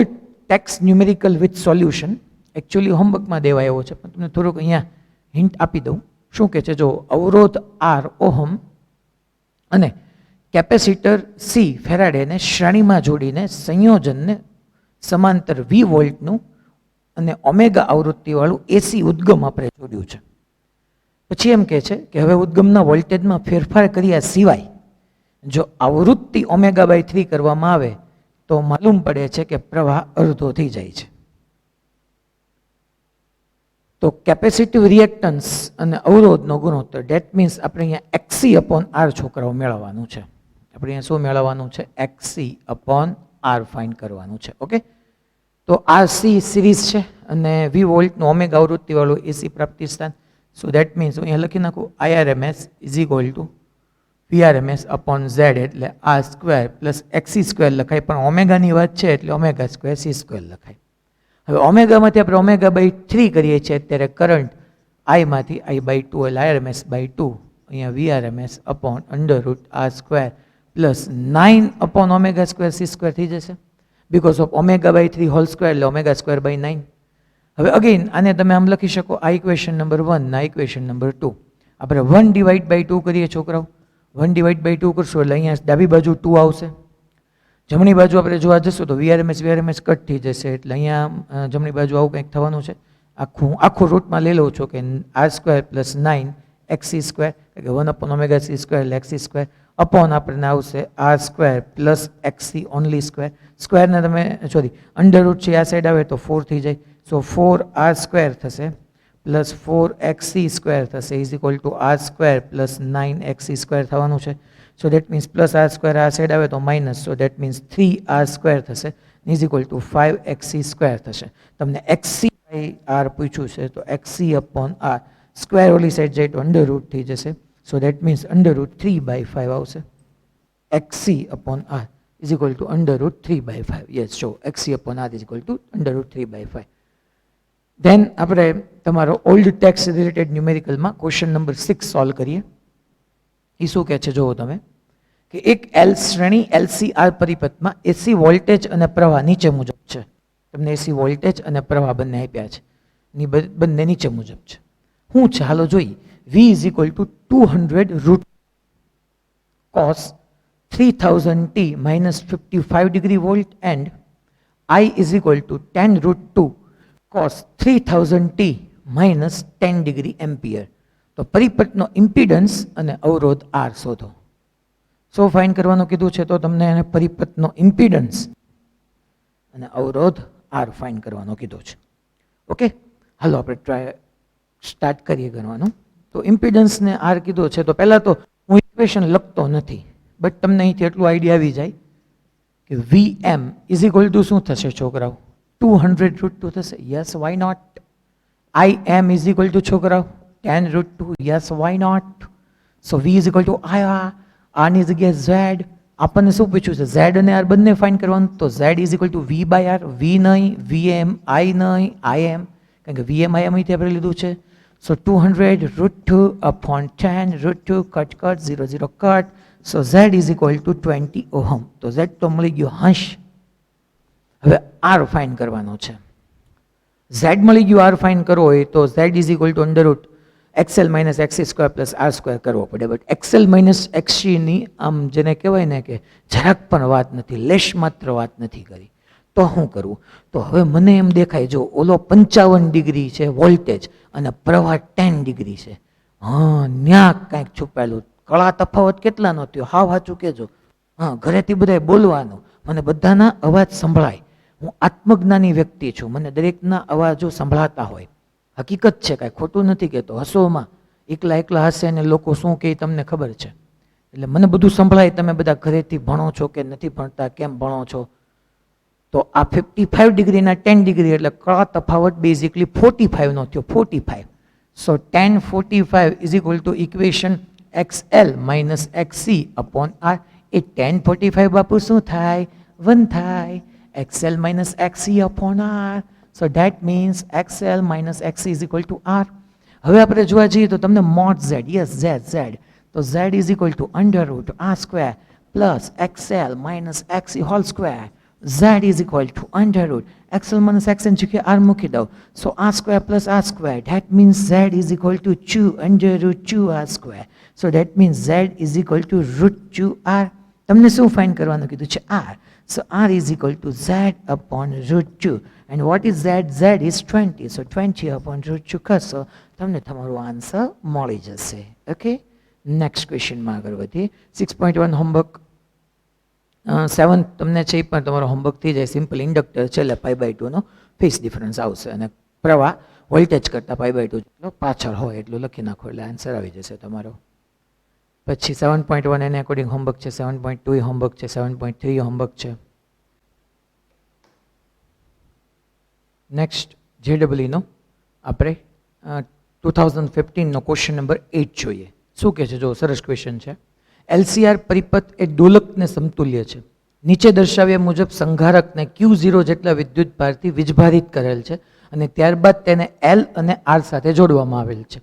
text numerical with solution actually હોમવર્કમાં દેવાય એવો છે, પણ તમને થોડુંક અહીંયા હિન્ટ આપી દઉં. શું કે છે, જો અવરોધ R ઓહમ અને કેપેસિટર C ફેરાડેને શ્રેણીમાં જોડીને સંયોજનને સમાંતર V વોલ્ટનું અને ઓમેગા આવૃત્તિવાળું AC ઉદ્ગમ આપણે જોડ્યું છે. પછી એમ કહે છે કે હવે ઉદ્ગમના વોલ્ટેજમાં ફેરફાર કર્યા સિવાય જો આવૃત્તિ ω/3 કરવામાં આવે તો માલુમ પડે છે કે પ્રવાહ અડધો થઈ જાય છે. તો કેપેસિટિવ રિએક્ટન્સ અને અવરોધનો ગુણોત્તર, ડેટ મીન્સ આપણે અહીંયા XC અપોન R છોકરાઓ મેળવવાનું છે. આપણે અહીંયા શું મેળવવાનું છે, XC અપોન R ફાઇન્ડ કરવાનું છે. ઓકે, તો RC સિરીઝ છે અને V વોલ્ટનું ઓમેગા આવૃત્તિવાળું AC પ્રાપ્તિ સ્થાન. સો દેટ મીન્સ હું અહીંયા લખી નાખું IRMS is equal two PRMS upon Z, એટલે R square plus XC square લખાય, પણ ઓમેગાની વાત છે એટલે ઓમેગા સ્ક્વેર C સ્ક્વેર લખાય. હવે ઓમેગામાંથી આપણે ω/3 કરીએ છીએ અત્યારે કરંટ આઈમાંથી આઈ બાય 2 એટલે આરએમએસ બાય 2, અહીંયા V RMS upon under root R square plus 9 upon omega square C square થઈ જશે, because of omega by 3 whole square એટલે ઓમેગા સ્ક્વેર બાય 9. હવે અગેન આને તમે આમ લખી શકો, આ ઇક્વેશન નંબર 1 આ ઇક્વેશન નંબર 2. આપણે 1 ડિવાઈડ બાય 2 કરીએ છોકરાઓ, 1 ડિવાઈડ બાય 2 કરશું એટલે અહીંયા ડાબી બાજુ 2 આવશે, જમણી બાજુ આપણે જોવા જશું તો વીઆરએમએસ કટ થઈ જશે, એટલે અહીંયા જમણી બાજુ આવું કંઈક થવાનું છે. આખું રૂટમાં લઈ લઉં છું કે R square plus 9 xc square, એટલે 1 અપોન ઓમેગા સી સ્ક્વેર એટલે એક્સી સ્ક્વેર અપોન આપણને આવશે r square plus xc only square. સ્ક્વેરને તમે સોરી અંડર રૂટ છે આ સાઈડ આવે તો 4 થઈ જાય, સો 4 આર સ્ક્વેર થશે પ્લસ 4 એક્સી સ્ક્વેર થશે is equal to r square plus 9 xc square થવાનું છે. So that means plus r square આ સાઈડ આવે તો minus, so that means 3 r square થશે is equal to 5 xc square થશે. તમને એક્સી બાય આર પૂછ્યું છે તો એક્સી અપોન આર, સ્ક્વેર ઓલી સાઈડ જાય તો અંડર રૂટ થઈ જશે, સો that means under root 3 by 5 આવશે. Xc upon r is equal to under root 3 by 5. Yes, so xc upon r is equal to under root 3 by 5. Then આપણે તમારો old text related ન્યુમેરિકલમાં question number 6 solve કરીએ. એ શું કહે છે જુઓ તમે, કે એક એલ શ્રેણી એલસીઆર પરિપથમાં એસી વોલ્ટેજ અને પ્રવાહ નીચે મુજબ છે. તમને એસી વોલ્ટેજ અને પ્રવાહ બંને આપ્યા છે, બંને નીચે મુજબ છે. શું છે હાલો જોઈએ. V is equal to 200 root cos 3000 t minus 55 degree volt and I is equal to 10 root 2 cos 3000 t minus 10 degree ampere. તો પરિપથનો ઇમ્પિડન્સ અને અવરોધ R શોધો. શું ફાઇન્ડ કરવાનું કીધું છે તો તમને એને પરિપથનો ઇમ્પિડન્સ અને અવરોધ R ફાઇન્ડ કરવાનો કીધો છે. ઓકે, હાલો આપણે સ્ટાર્ટ કરીએ ગણવાનું. તો ઇમ્પિડન્સને R કીધો છે તો પહેલાં તો હું ઇક્વેશન લખતો નથી, બટ તમને અહીંથી એટલું આઈડિયા આવી જાય કે VM ઇઝ ઇક્વલ ટુ શું થશે છોકરાઓ, 200 રૂટ 2 થશે. Yes, why not. IM is equal to છોકરાઓ 10 root 2. Yes, why not. So V is equal to IR, આની જગ્યાએ Z. આપણને શું પૂછ્યું છે, Z અને R બંને ફાઇન્ડ કરવાનું, તો Z is equal to V by R. V નહીં, VM, I નહીં, IM, કારણ કે VM IM અહીંથી આપણે લીધું છે. So 200 root 2 upon 10 root 2 cut 0 0 cut. So Z is equal to 20 ohm. તો Z તો મળી ગયો હંશ. હવે R ફાઇન્ડ કરવાનો છે. Z મળી ગયું, R ફાઇન્ડ કરવો હોય તો Z is equal to under route XL minus XC square plus R square કરવો પડે. બટ XL માઇનસ XCની આમ જેને કહેવાય ને કે જરાક પણ વાત નથી, લેશ માત્ર વાત નથી કરી. તો શું કરવું, તો હવે મને એમ દેખાય જો ઓલો 55 ડિગ્રી છે વોલ્ટેજ અને પ્રવાહ 10 ડિગ્રી છે, હા ન્યા કાંઈક છુપાયેલું. કળા તફાવત કેટલાનો થયો હાવ સાચું કહેજો. હા, ઘરેથી બધાય બોલવાનું, મને બધાના અવાજ સંભળાય. હું આત્મજ્ઞાની વ્યક્તિ છું, મને દરેકના અવાજો સંભળાતા હોય. હકીકત છે, કાંઈ ખોટું નથી કહેતો. હસોમાં એકલા એકલા હસે અને લોકો શું કહે તમને ખબર છે, એટલે મને બધું સંભળાય. તમે બધા ઘરેથી ભણો છો કે નથી ભણતા, કેમ ભણો છો, તો આ 55 ડિગ્રીના 10 ડિગ્રી એટલે કળા તફાવત બેઝિકલી 45 નો થયો, 45. સો 10 45 is equal to equation XL minus XC upon R. એ 10 45 બાપુ શું થાય, 1 થાય. XL minus XC upon R. So that means XL minus XC is equal two R. હવે આપણે જોવા જઈએ તો તમને મોડ Z, યસ Z, તો Z is equal to under route R square plus XL minus XC whole square. Z is equal to under root XL minus XN જગ્યાએ R મૂકી દઉં. સો R square plus R square. That means Z is equal to 2 under root 2 R square. So that means Z is equal to root 2 R. તમને શું find કરવાનું કીધું છે, R. So R is equal to Z upon root 2. And what is Z? Z is 20. So 20 upon root 2 કરશો તમને તમારો answer મળી જશે. ઓકે, નેક્સ્ટ ક્વેશ્ચનમાં આગળ વધીએ. 6.1 હોમવર્ક 7 તમને છે એ પણ તમારો હોમવર્ક થઈ જાય. સિમ્પલ ઇન્ડક્ટર છે એટલે π/2 નો ફેઝ ડિફરન્સ આવશે અને પ્રવાહ વોલ્ટેજ કરતાં π/2 જેટલો પાછળ હોય એટલું લખી નાખો એટલે આન્સર આવી જશે તમારો. પછી 7.1 એને અકોર્ડિંગ હોમવર્ક છે, 7.2 હોમવર્ક છે, 7.3 હોમવર્ક છે. નેક્સ્ટ JEE નો આપણે 2015 નો ક્વેશ્ચન નંબર 8 જોઈએ. શું કહે છે, જો સરસ ક્વેશ્ચન છે. LCR પરિપથ એ ડોલકને સમતુલ્ય છે. નીચે દર્શાવ્યા મુજબ સંઘારકને Q0 જેટલા વિદ્યુત ભારથી વીજભારિત કરેલ છે અને ત્યારબાદ તેને એલ અને આર સાથે જોડવામાં આવેલ છે.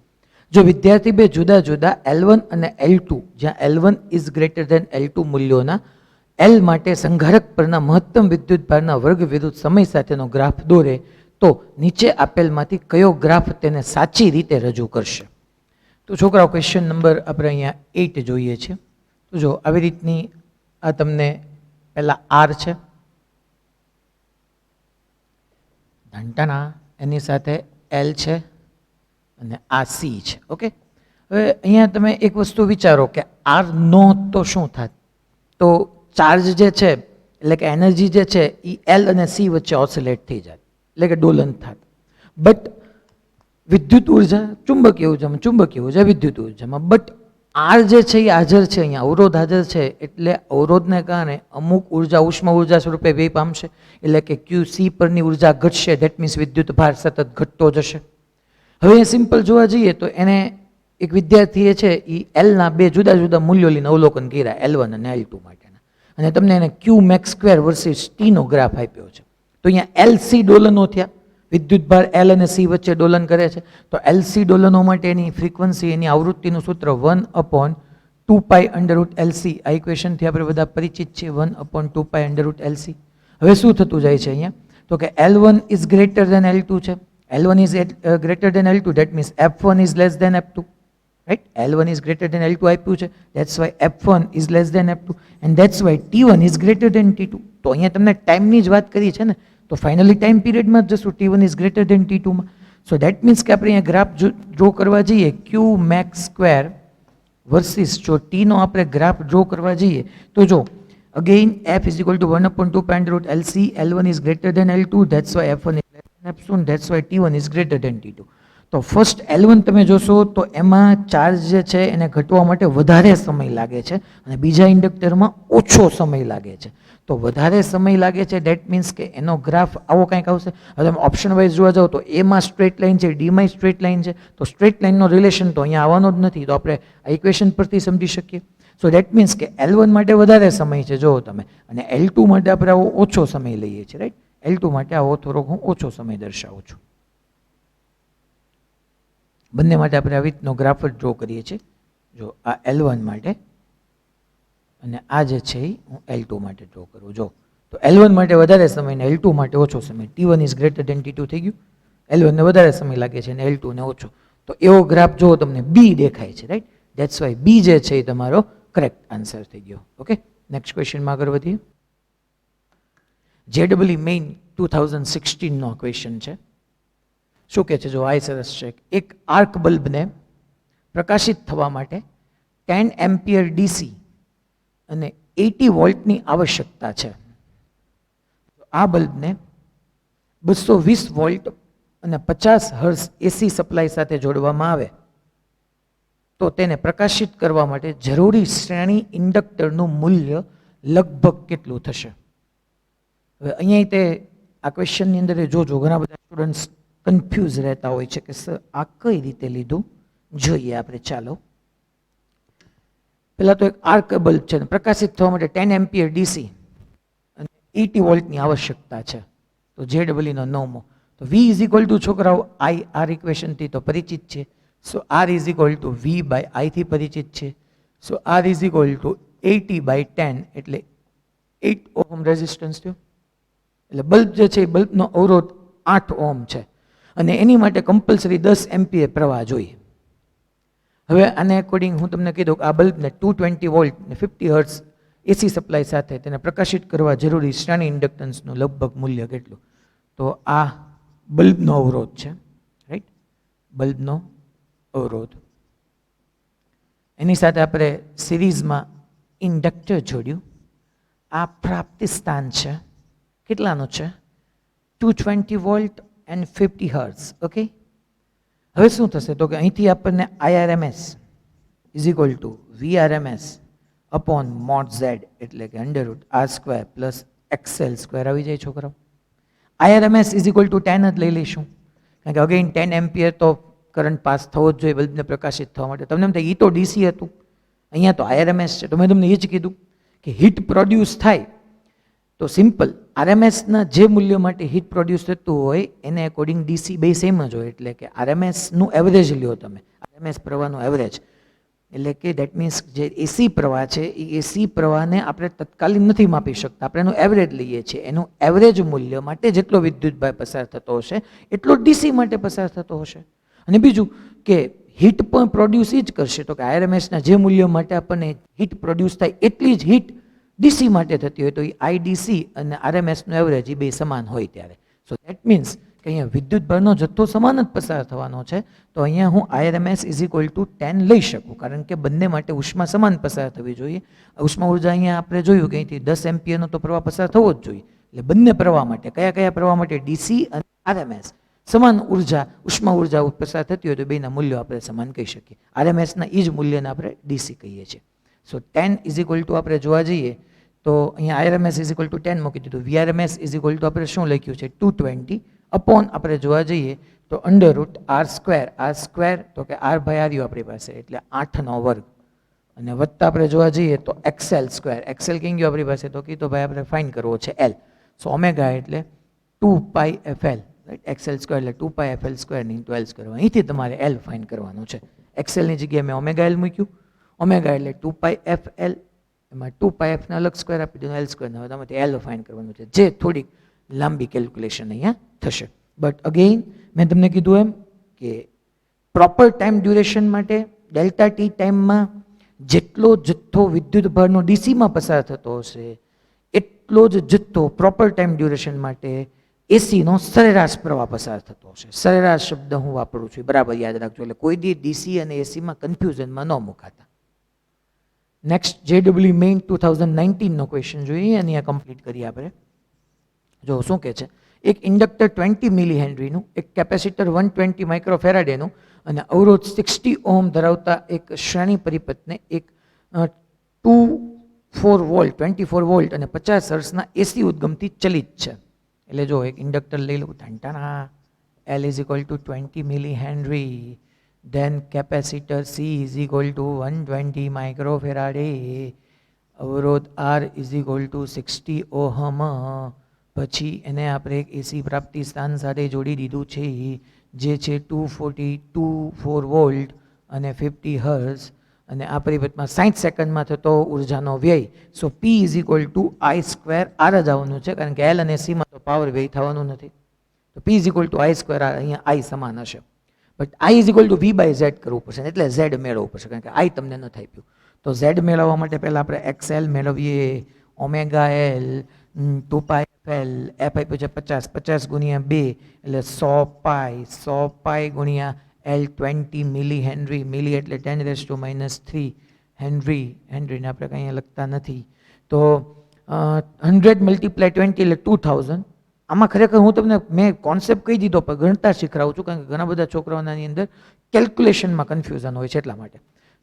જો વિદ્યાર્થી બે જુદા જુદા L1 અને L2 જ્યાં L1 is greater than L2 મૂલ્યોના L માટે સંઘારક પરના મહત્તમ વિદ્યુતભારના વર્ગ વિરુદ્ધ સમય સાથેનો ગ્રાફ દોરે તો નીચે આપેલમાંથી કયો ગ્રાફ તેને સાચી રીતે રજૂ કરશે? તો છોકરાઓ ક્વેશ્ચન નંબર આપણે અહીંયા 8 જોઈએ છે. તો જો આવી રીતની આ તમને પહેલા આર છે, ઘંટાના એની સાથે એલ છે અને આ સી છે. ઓકે, હવે અહીંયા તમે એક વસ્તુ વિચારો કે આર નો તો શું થાત? તો ચાર્જ જે છે એટલે કે એનર્જી જે છે એ એલ અને સી વચ્ચે ઓસિલેટ થઈ જાય, એટલે કે ડોલન થાત. બટ વિદ્યુત ઉર્જા ચુંબકીય ઉર્જા વિદ્યુત ઉર્જામાં, બટ આર જે છે એ હાજર છે, અહીંયા અવરોધ હાજર છે, એટલે અવરોધને કારણે અમુક ઉર્જા ઉષ્મા ઉર્જા સ્વરૂપે વ્યય પામશે, એટલે કે QC પરની ઉર્જા ઘટશે. ધેટ મીન્સ વિદ્યુત ભાર સતત ઘટતો જશે. હવે સિમ્પલ જોવા જઈએ તો એને એક વિદ્યાર્થીએ છે એ એલના બે જુદા જુદા મૂલ્યો લઈને અવલોકન કર્યા, L1 અને L2 માટેના, અને તમને એને Q મેક્સ સ્ક્વેર વર્સિસ ટીનો ગ્રાફ આપ્યો છે. તો અહીંયા LC ડોલનો થયા, વિદ્યુત ભાર L અને C વચ્ચે ડોલન કરે છે. તો LC ડોલનો માટેની ફ્રીક્વન્સી, એની આવૃત્તિનું સૂત્ર 1/2π√LC. આ ઇક્વેશનથી આપણે બધા પરિચિત છીએ, 1/2π√LC. હવે શું થતું જાય છે અહીંયા? તો કે L1 is greater than L2 છે. L1 is greater than L2, that means F1 is less than F2, right? L1 is greater than L2 આપ્યું છે, that's why F1 is less than F2, and that's why T1 is greater than T2. તો અહીંયા તમને ટાઈમની જ વાત કરી છે ને, તો ફાઇનલી ટાઈમ પીરિયડમાં જ જશું, T1 is greater than T2 માં. સો દેટ મીન્સ કે આપણે અહીંયા ગ્રાફ ડ્રો કરવા જઈએ, Q મેક્સ સ્ક્વેર વર્સિસ જો ટીનો આપણે ગ્રાફ ડ્રો કરવા જઈએ તો જો again F is equal to 1/2π√LC, L1 is greater than L2, that's why F1 is Epsilon, that's why T1 is greater than T2. તો first L1 તમે જોશો તો એમાં ચાર્જ જે છે એને ઘટવા માટે વધારે સમય લાગે છે અને બીજા ઇન્ડક્ટરમાં ઓછો સમય લાગે છે. તો વધારે સમય લાગે છે ડેટ મીન્સ કે એનો ગ્રાફ આવો કંઈક આવશે. હવે તમે ઓપ્શન વાઇઝ જોવા જાઓ તો એમાં સ્ટ્રેટ લાઇન છે, ડીમાં સ્ટ્રેટ લાઇન છે, તો સ્ટ્રેટ લાઇનનો રિલેશન તો અહીંયા આવવાનો જ નથી, તો આપણે આ ઇક્વેશન પરથી સમજી શકીએ. સો દેટ મીન્સ કે L1 માટે વધારે સમય છે જુઓ તમે, અને L2 માટે આપણે આવો ઓછો સમય લઈએ છીએ, રાઈટ? L2 માટે આવો થોડોક હું ઓછો સમય દર્શાવું છું. બંને માટે આપણે આવી રીતનો ગ્રાફ જ ડ્રો કરીએ છીએ. જો આ L1 માટે અને આ જે છે એ હું L2 માટે ડ્રો કરું. જો તો L1 માટે વધારે સમય ને L2 માટે ઓછો સમય. T1 is greater than T2 થઈ ગયું. L1 ને વધારે સમય લાગે છે અને L2 ને ઓછો. તો એવો ગ્રાફ જો તમને B દેખાય છે, રાઈટ? ધેટ્સ વાય B જે છે એ તમારો કરેક્ટ આન્સર થઈ ગયો. ઓકે, નેક્સ્ટ ક્વેશ્ચનમાં આગળ વધીએ. JEE મેઇન 2016 નો ક્વેશ્ચન છે. શું કહે છે? જો આ સરસ છે. એક આર્ક બલ્બને પ્રકાશિત થવા માટે 10 એમ્પિયર DC અને 80 વોલ્ટની આવશ્યકતા છે. આ બલ્બને 220 વોલ્ટ અને 50 હર્ટ્ઝ AC સપ્લાય સાથે જોડવામાં આવે તો તેને પ્રકાશિત કરવા માટે જરૂરી શ્રેણી ઇન્ડક્ટરનું મૂલ્ય લગભગ કેટલું થશે? હવે અહીંયા તે આ ક્વેશ્ચનની અંદર જોજો ઘણા બધા સ્ટુડન્ટ્સ કન્ફ્યુઝ રહેતા હોય છે કે સર આ કઈ રીતે લીધું, જોઈએ આપણે. ચાલો પહેલા તો એક આર્ક બલ્બ છે, પ્રકાશિત થવા માટે 10 એમ્પિયર DC અને 80 વોલ્ટની આવશ્યકતા છે. તો JEE નો 9મો. તો V ઇઝ ઇક્વલ ટુ છોકરાઓ I, આર ઇક્વેશનથી તો પરિચિત છે. સો R is equal two V/I થી પરિચિત છે. સો R ઇઝ ઇક્વલ ટુ 80/10 એટલે 8 ઓહમ રેઝિસ્ટન્સ થયો. એટલે બલ્બ જે છે એ બલ્બનો અવરોધ 8 ઓહમ છે અને એની માટે કમ્પલસરી 10 એમ્પિયર પ્રવાહ જોઈએ. હવે આને અકોર્ડિંગ હું તમને કીધું કે આ બલ્બને 220 વોલ્ટ ને 50 હર્ટ્ઝ AC સપ્લાય સાથે તેને પ્રકાશિત કરવા જરૂરી શ્રેણી ઇન્ડક્ટન્સનું લગભગ મૂલ્ય કેટલું? તો આ બલ્બનો અવરોધ છે, રાઈટ? બલ્બનો અવરોધ, એની સાથે આપણે સિરીઝમાં ઇન્ડક્ટર જોડ્યું. આ પ્રાપ્તિ સ્થાન છે, કેટલાનો છે? 220 વોલ્ટ એન્ડ 50 હર્ટ્ઝ. ઓકે, હવે શું થશે? તો કે અહીંથી આપણને IRMS is equal two VRMS upon mode Z એટલે કે √R² પ્લસ XL² આવી જાય છોકરાઓ. IRMS ઇઝ ઇક્વલ ટુ 10 જ લઈ લઈશું, કારણ કે અગેન 10 એમ્પિયર તો કરંટ પાસ થવો જ જોઈએ બલ્બને પ્રકાશિત થવા માટે. તમને એમ થાય એ તો DC હતું, અહીંયા તો IRMS છે. તો મેં તમને એ જ કીધું કે હીટ પ્રોડ્યુસ થાય તો સિમ્પલ આરએમએસના જે મૂલ્ય માટે હીટ પ્રોડ્યુસ થતું હોય એને અકોર્ડિંગ ડીસી બે સેમ જ હોય, એટલે કે આરએમએસનું એવરેજ લ્યો તમે, આરએમએસ પ્રવાહનું એવરેજ, એટલે કે દેટ મીન્સ જે એસી પ્રવાહ છે એ એસી પ્રવાહને આપણે તત્કાલીન નથી માપી શકતા, આપણે એનું એવરેજ લઈએ છીએ, એનું એવરેજ મૂલ્ય માટે જેટલો વિદ્યુતભાર પસાર થતો હશે એટલો ડીસી માટે પસાર થતો હશે. અને બીજું કે હીટ પણ પ્રોડ્યુસ જ કરશે, તો કે આરએમએસના જે મૂલ્ય માટે આપણને હીટ પ્રોડ્યુસ થાય એટલી જ હીટ ડીસી માટે થતી હોય, તો એ આઈડીસી અને આરએમએસનું એવરેજ એ બે સમાન હોય ત્યારે. સો દેટ મીન્સ કે અહીંયા વિદ્યુતભારનો જથ્થો સમાન જ પસાર થવાનો છે, તો અહીંયા હું આરએમએસ ઇઝ ઇક્વલ ટુ 10 લઈ શકું, કારણ કે બંને માટે ઉષ્મા સમાન પસાર થવી જોઈએ. ઉષ્મા ઉર્જા અહીંયા આપણે જોયું કે અહીંથી 10 એમ્પિયરનો તો પ્રવાહ પસાર થવો જ જોઈએ, એટલે બંને પ્રવાહ માટે કયા કયા પ્રવાહ માટે ડીસી અને આરએમએસ સમાન ઉર્જા ઉષ્મા ઉર્જા પસાર થતી હોય તો બેના મૂલ્યો આપણે સમાન કહી શકીએ. આરએમએસના એ જ મૂલ્યને આપણે ડીસી કહીએ છીએ. સો 10 ઇઝ ઇક્વલ ટુ આપણે જોવા જઈએ તો અહીંયા આરએમએસ ઇઝ ઇક્વલ ટુ 10 મૂકી દીધું, વીઆરએમએસ ઇઝ ઇક્વલ ટુ આપણે શું લખ્યું છે 220 અપોન આપણે જોવા જઈએ તો અંડર રૂટ આર સ્ક્વેર તો કે આર ભાઈ આવ્યું આપણી પાસે એટલે 8નો વર્ગ, અને વત્તા આપણે જોવા જઈએ તો એક્સએલ સ્ક્વેર, એક્સએલ કેમ ગયો આપણી પાસે તો કીધું ભાઈ આપણે ફાઇન કરવો છે એલ, સો ઓમેગા એટલે 2πfl, રાઈટ, એક્સએલ સ્ક્વેર એટલે 2πfl square into L square, અહીંથી તમારે એલ ફાઇન કરવાનું છે. એક્સએલની જગ્યાએ મેં ઓમેગા એલ મૂક્યું, ઓમેગા એટલે 2πfl, એમાં 2πf ને અલગ સ્ક્વેર આપી દીધું, એલ સ્ક્વેર હવે તમારે એલ ફાઇન કરવાનું છે, જે થોડીક લાંબી કેલ્ક્યુલેશન અહીંયા થશે. બટ અગેઇન મેં તમને કીધું એમ કે પ્રોપર ટાઈમ ડ્યુરેશન માટે ડેલ્ટા ટી ટાઈમમાં જેટલો જથ્થો વિદ્યુતભારનો ડીસીમાં પસાર થતો હશે એટલો જ જથ્થો પ્રોપર ટાઈમ ડ્યુરેશન માટે એસીનો સરેરાશ પ્રવાહ પસાર થતો હશે. સરેરાશ શબ્દ હું વાપરું છું, બરાબર યાદ રાખજો, એટલે કોઈ દી ડીસી અને એસીમાં કન્ફ્યુઝનમાં ન મુકાતા. નેક્સ્ટ જેડબલ્યુ મેઇન 2019નો ક્વેશ્ચન જોઈએ અને આ કમ્પ્લીટ કરીએ આપણે. જો શું કહે છે, એક ઇન્ડક્ટર 20 મિલી હેનરીનું, એક કેપેસિટર 120 માઇક્રોફેરાડેનું અને અવરોધ 60 ઓહમ ધરાવતા એક શ્રેણી પરિપથને એક 24 વોલ્ટ અને 50 હર્ટ્ઝના એસી ઉદ્ગમથી ચલિત છે. એટલે જો એક ઇન્ડક્ટર લઈ લઉં, ઠંટાણા L is equal to 20 milli henry, then capacitor C is equal to 120 microfarad, અવરોધ R is equal to 60 ohm, પછી એને આપણે એક એસી પ્રાપ્તિ સ્થાન સાથે જોડી દીધું છે જે છે 244 વોલ્ટ અને 50 હર્ટ્ઝ, અને આ પરિપથમાં 60 સેકન્ડમાં થતો ઉર્જાનો વ્યય. સો P is equal to I square R જ આવવાનું છે, કારણ કે L અને C માં તો પાવર વ્યય થવાનું નથી, તો P is equal to I square R, અહીંયા I સમાન હશે. But I is equal to V by Z કરવું પડશે, એટલે Z મેળવવું પડશે, કારણ કે I તમને નથી આપ્યું. તો Z મેળવવા માટે પહેલાં આપણે XL મેળવીએ, ઓમેગા L 2πfl, F આપ્યું છે 50, 50 ગુણ્યા 2 એટલે 100 પાઈ ગુણ્યા L 20 મિલી હેનરી, મિલી એટલે 10⁻³ હેનરી, હેનરીને આપણે કંઈ લખતા નથી, તો 100 મલ્ટીપ્લાય 20 એટલે 2000. આમાં ખરેખર હું તમને મેં કોન્સેપ્ટ કહી દીધો પણ ગણતા શીખવાડું છું, કારણ કે ઘણા બધા છોકરાઓની અંદર કેલ્ક્યુલેશનમાં કન્ફ્યુઝન હોય છે એટલા માટે.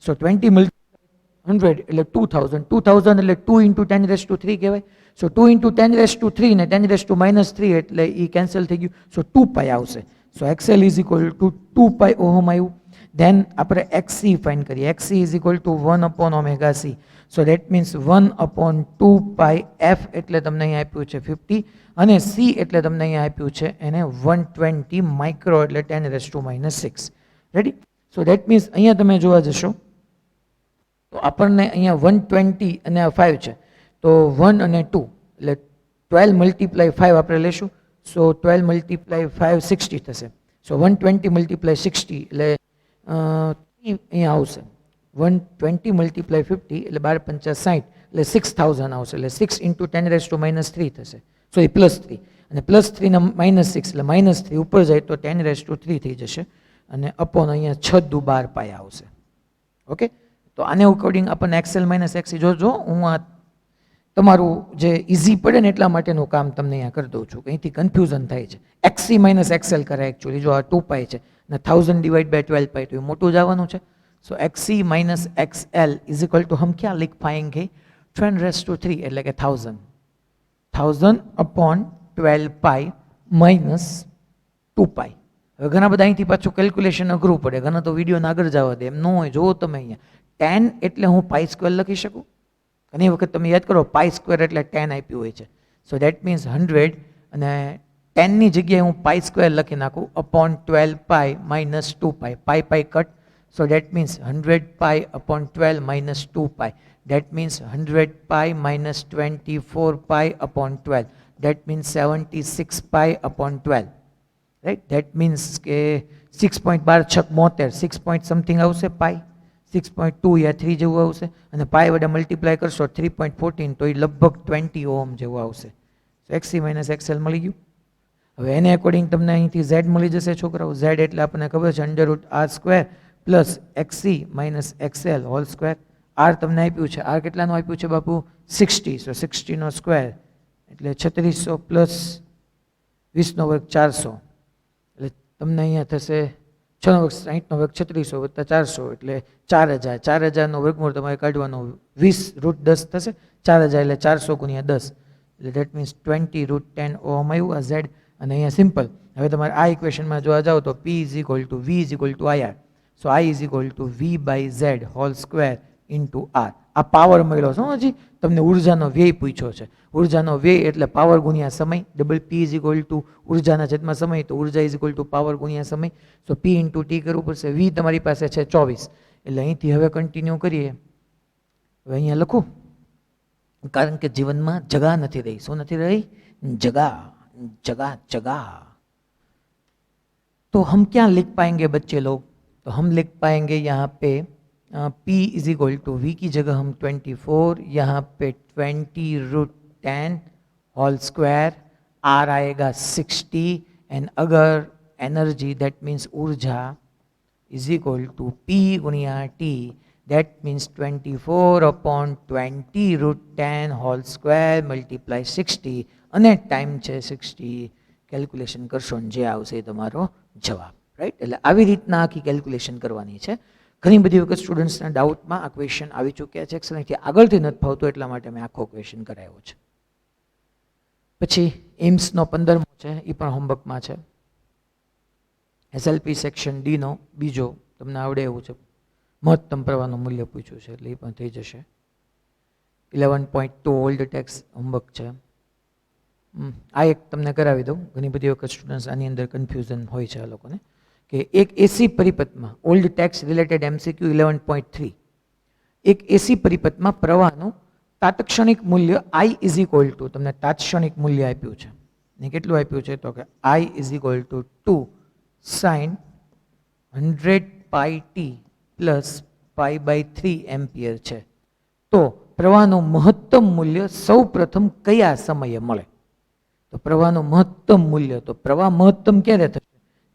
સો 20 મલ્ટીપ્લાય 100 એટલે 2000, 2000 એટલે 2 ઇન્ટુ 10⁻³ કહેવાય. સો 2 ઇન્ટુ 10⁻³ ને 10⁻³ એટલે એ કેન્સલ થઈ ગયું, સો 2π આવશે. So XL is equal to 2π ohm આવ્યું. ધેન આપણે XC ફાઇન કરીએ, XC is equal to 1/ωc, so that means 1/2πf એટલે તમને અહીંયા આપ્યું છે 50, અને C એટલે તમને અહીંયા આપ્યું છે એને 120 માઇક્રો એટલે 10⁻⁻6. રેડી? સો દેટ મીન્સ અહીંયા તમે જોવા જશો તો આપણને અહીંયા 120 અને 5 છે, તો 1 અને 2 એટલે 12 મલ્ટીપ્લાય 5 આપણે લેશું, સો 12 મલ્ટીપ્લાય 5 60 થશે. સો 120 મલ્ટીપ્લાય 60 એટલે અહીંયા આવશે 120 મલ્ટીપ્લાય 50 એટલે 12 × 5 = 60 એટલે 6000 આવશે, એટલે 6 ઇન્ટુ 10⁻³ થશે. સો એ +3 અને +3 ને -6 એટલે -3 ઉપર જાય તો 10⁻³ થઈ જશે, અને અપોન અહીંયા 6 દુ 12 પાય આવશે. ઓકે, તો આને અકોર્ડિંગ આપણને XL - XC જોજો, હું આ તમારું જે ઇઝી પડે ને એટલા માટેનું કામ તમને અહીંયા કરી દઉં છું, અહીંથી કન્ફ્યુઝન થાય છે. XC - XL કરાય એકચ્યુઅલી, જો આ 2π છે ને 1000 ડિવાइड बाय 12π તો એ મોટું જ આવવાનું છે. So XC - XL is equal to હમ ક્યાં लिख पाएंगे 10⁻³ એટલે કે 1000 અપોન 12π માઇનસ 2π. હવે ઘણા બધા અહીંથી પાછું કેલ્ક્યુલેશન અઘરું પડે, ઘણા તો વિડીયોને આગળ જવા દે, એમ ન હોય. જુઓ તમે અહીંયા 10 એટલે હું π² લખી શકું, ઘણી વખત તમે યાદ કરો π² એટલે 10 આપ્યું હોય છે, સો દેટ મીન્સ 100 અને 10 ની જગ્યાએ હું પાઈ સ્ક્વેર લખી નાખું upon 12 pi minus 2 pi pi pi cut. So that means 100 pi upon 12 minus 2 pi. That means 100 pi minus 24 pi upon 12. That means 76 pi upon 12. Right? That means કે 6.12 છક 72 6 point something આવશે પાઈ 6.2 યા 3 જેવું આવશે અને પાઈ વડે multiply કરશો 3.14 તો એ લગભગ 20 ઓહમ જેવું આવશે. સો XC માઇનસ XL મળી ગયું. હવે એને અકોર્ડિંગ તમને અહીંથી Z મળી જશે છોકરાઓ. Z એટલે આપણને ખબર છે under route R square plus XC minus XL whole square. R તમને આપ્યું છે. R કેટલાનું આપ્યું છે બાપુ? 60. સો 60 નો સ્ક્વેર એટલે 3600 પ્લસ 20 નો વર્ગ 400 એટલે તમને અહીંયા થશે 6 નો વર્ગ 60 નો વર્ગ 3600 વત્તા 400 એટલે 4000. 4000 નો વર્ગમૂળ તમારે કાઢવાનો 20 રૂટ 10 થશે. 4000 એટલે 400 ગુણ્યા 10 એટલે દેટ મીન્સ 20 રૂટ 10 ઓહમ આવ્યું આ Z. અને અહીંયા સિમ્પલ. હવે તમારે આ ઇક્વેશનમાં જોવા જાઓ તો P is equal to V is equal to IR. So I is equal to V by Z whole square into R. આ પાવર મળ્યો છે. હજી તમને ઉર્જાનો વ્યય પૂછ્યો છે. ઉર્જાનો વ્યય એટલે પાવર ગુણ્યા સમય. Double P is equal two ઉર્જાના છેદમાં સમય તો ઉર્જા ઇઝ ઇક્વલ ટુ પાવર ગુણ્યા સમય. સો P ઇન્ટુ T કરવું પડશે. V તમારી પાસે છે 24 એટલે અહીંથી હવે કન્ટિન્યુ કરીએ. હવે અહીંયા લખું કારણ કે જીવનમાં જગા નથી રહી. શું નથી રહી? जगह जगह जगह. तो हम क्या लिख पाएंगे बच्चे लोग? तो हम लिख पाएंगे यहाँ पे P is equal to V की जगह हम 24, यहाँ पे 20 रूट 10 होल स्क्वायर, R आएगा 60 एंड अगर एनर्जी दैट मीन्स ऊर्जा इज इक्वल टू P गुणिया T that means 24 upon 20 root 10 whole square multiply 60 અને ટાઈમ છે 60. કેલ્ક્યુલેશન કરશો ને જે આવશે તમારો જવાબ. રાઈટ? એટલે આવી રીતના આખી કેલ્ક્યુલેશન કરવાની છે. ઘણી બધી વખત સ્ટુડન્ટ્સના ડાઉટમાં આ ક્વેશ્ચન આવી ચૂક્યા છે. એક્સલન્ટથી આગળથી નથી ફાવતો એટલા માટે મેં આખો ક્વેશ્ચન કરાવ્યો છે. પછી એમ્સનો 15મો છે એ પણ હોમવર્કમાં છે. SLP સેક્શન ડી નો બીજો તમને આવડે એવું છે. મહત્તમ પ્રવાહનું મૂલ્ય પૂછ્યું છે એટલે એ પણ થઈ જશે. 11.2 ઓલ્ડ ટેક્સ હોમવર્ક છે. આ એક તમને કરાવી દઉં. ઘણી બધી વખત સ્ટુડન્ટ્સ આની અંદર કન્ફ્યુઝન હોય છે આ લોકોને કે એક એસી પરિપથમાં ઓલ્ડ ટેક્સ રિલેટેડ MCQ 11.3 એક એસી પરિપથમાં પ્રવાહનું તાત્ક્ષણિક મૂલ્ય I ઇઝ ઇક્વલ ટુ તમને તાત્ક્ષણિક મૂલ્ય આપ્યું છે ને કેટલું આપ્યું છે તો કે I is equal to 2 sin 100 pi t plus pi by 3 ampere છે. તો પ્રવાહનું મહત્તમ મૂલ્ય સૌ પ્રથમ કયા સમયે મળે? તો પ્રવાહનું મહત્તમ મૂલ્ય તો પ્રવાહ મહત્તમ ક્યારે થશે?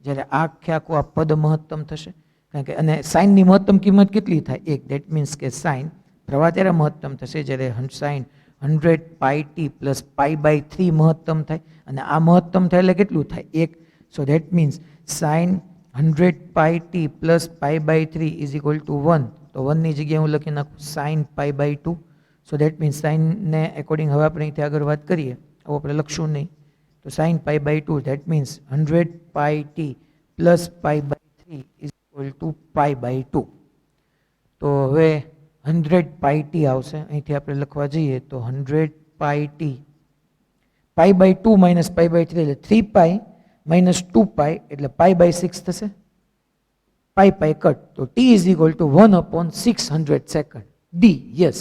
જ્યારે આખે આખું આ પદ મહત્તમ થશે. કારણ કે અને સાઇનની મહત્તમ કિંમત કેટલી થાય? 1. દેટ મીન્સ કે સાઇન પ્રવાહ ત્યારે મહત્તમ થશે જ્યારે sine 100 pi t plus pi by 3 મહત્તમ થાય અને આ મહત્તમ થાય એટલે કેટલું થાય? 1. So that means sine 100 pi t plus pi by 3 is equal to 1. તો 1 ની જગ્યાએ હું લખી નાખું sine pi by 2. So that means સાઇનને એકોર્ડિંગ હવે આપણે અહીંથી આગળ વાત કરીએ આવું આપણે લખશું નહીં. તો sine pi by 2 that means 100 pi t plus pi by 3 is equal to pi by 2. તો હવે 100 પાઈ ટી આવશે. અહીંથી આપણે લખવા જઈએ તો 100 pi t pi by 2 minus pi by 3 એટલે 3 પાઈ માઇનસ 2 પાઈ એટલે પાઈ બાય 6 થશે. પાઈ પાઈ કટ તો t is equal to 1 upon 600 second. d yes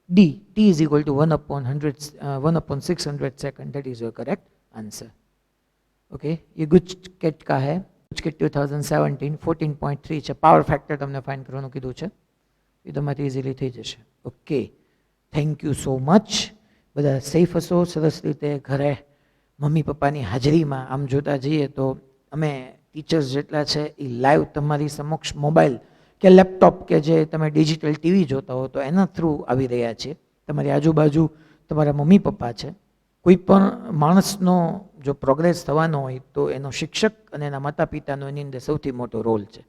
d t is equal to 1 upon 600 second. That is your correct answer. Okay, ये गुजकेट का है. गुजकेट 2017 14.3 છે. Power factor તમને find કરવાનું કીધું છે. એ તમારી ઇઝીલી થઈ જશે. Okay, thank you so much. બધા સેફ હશો, સરસ રીતે ઘરે મમ્મી પપ્પાની હાજરીમાં. આમ જોતા જઈએ તો અમે ટીચર્સ જેટલા છે એ લાઈવ તમારી સમક્ષ મોબાઈલ કે લેપટોપ કે જે તમે ડિજિટલ ટીવી જોતા હો તો એના થ્રુ આવી રહ્યા છે. તમારી આજુબાજુ તમારા મમ્મી પપ્પા છે. કોઈ પણ માણસનો જો પ્રોગ્રેસ થવાનો હોય તો એનો શિક્ષક અને એના માતા પિતાનો એની અંદર સૌથી મોટો રોલ છે.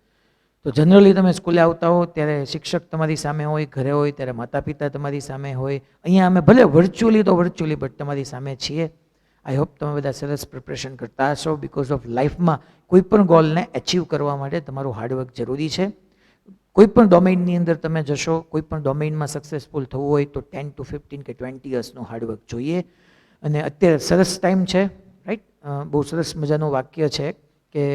તો જનરલી તમે સ્કૂલે આવતા હો ત્યારે શિક્ષક તમારી સામે હોય, ઘરે હોય ત્યારે માતા પિતા તમારી સામે હોય. અહીંયા અમે ભલે વર્ચ્યુઅલી બટ તમારી સામે છીએ. આઈ હોપ તમે બધા સરસ પ્રિપરેશન કરતા હશો. બિકોઝ ઓફ લાઈફમાં કોઈ પણ ગોલને એચીવ કરવા માટે તમારું હાર્ડવર્ક જરૂરી છે. કોઈ પણ ડોમેઇનની અંદર તમે જશો, કોઈ પણ ડોમેઇનમાં સક્સેસફુલ થવું હોય તો 10 to 15 કે 20 યર્સનું હાર્ડવર્ક જોઈએ. અને અત્યારે સરસ ટાઈમ છે, રાઈટ? બહુ સરસ મજાનું વાક્ય છે કે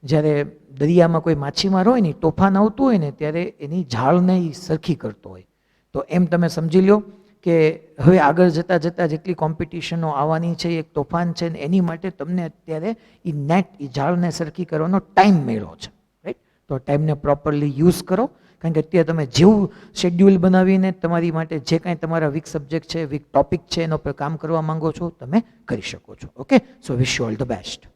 જ્યારે દરિયામાં કોઈ માછીમાર હોય ને, તોફાન આવતું હોય ને, ત્યારે એની ઝાળને એ સરખી કરતો હોય. તો એમ તમે સમજી લો કે હવે આગળ જતાં જતાં જેટલી કોમ્પિટિશનો આવવાની છે, એક તોફાન છે, ને એની માટે તમને અત્યારે એ નેટ, એ ઝાળને સરખી કરવાનો ટાઈમ મળ્યો છે, રાઈટ? તો ટાઈમને પ્રોપરલી યુઝ કરો, કારણ કે અત્યારે તમે જેવું શેડ્યુલ બનાવીને તમારી માટે જે કાંઈ તમારા વીક સબ્જેક્ટ છે, વીક ટોપિક છે, એના પર કામ કરવા માંગો છો, તમે કરી શકો છો. Okay, so wish you all the best.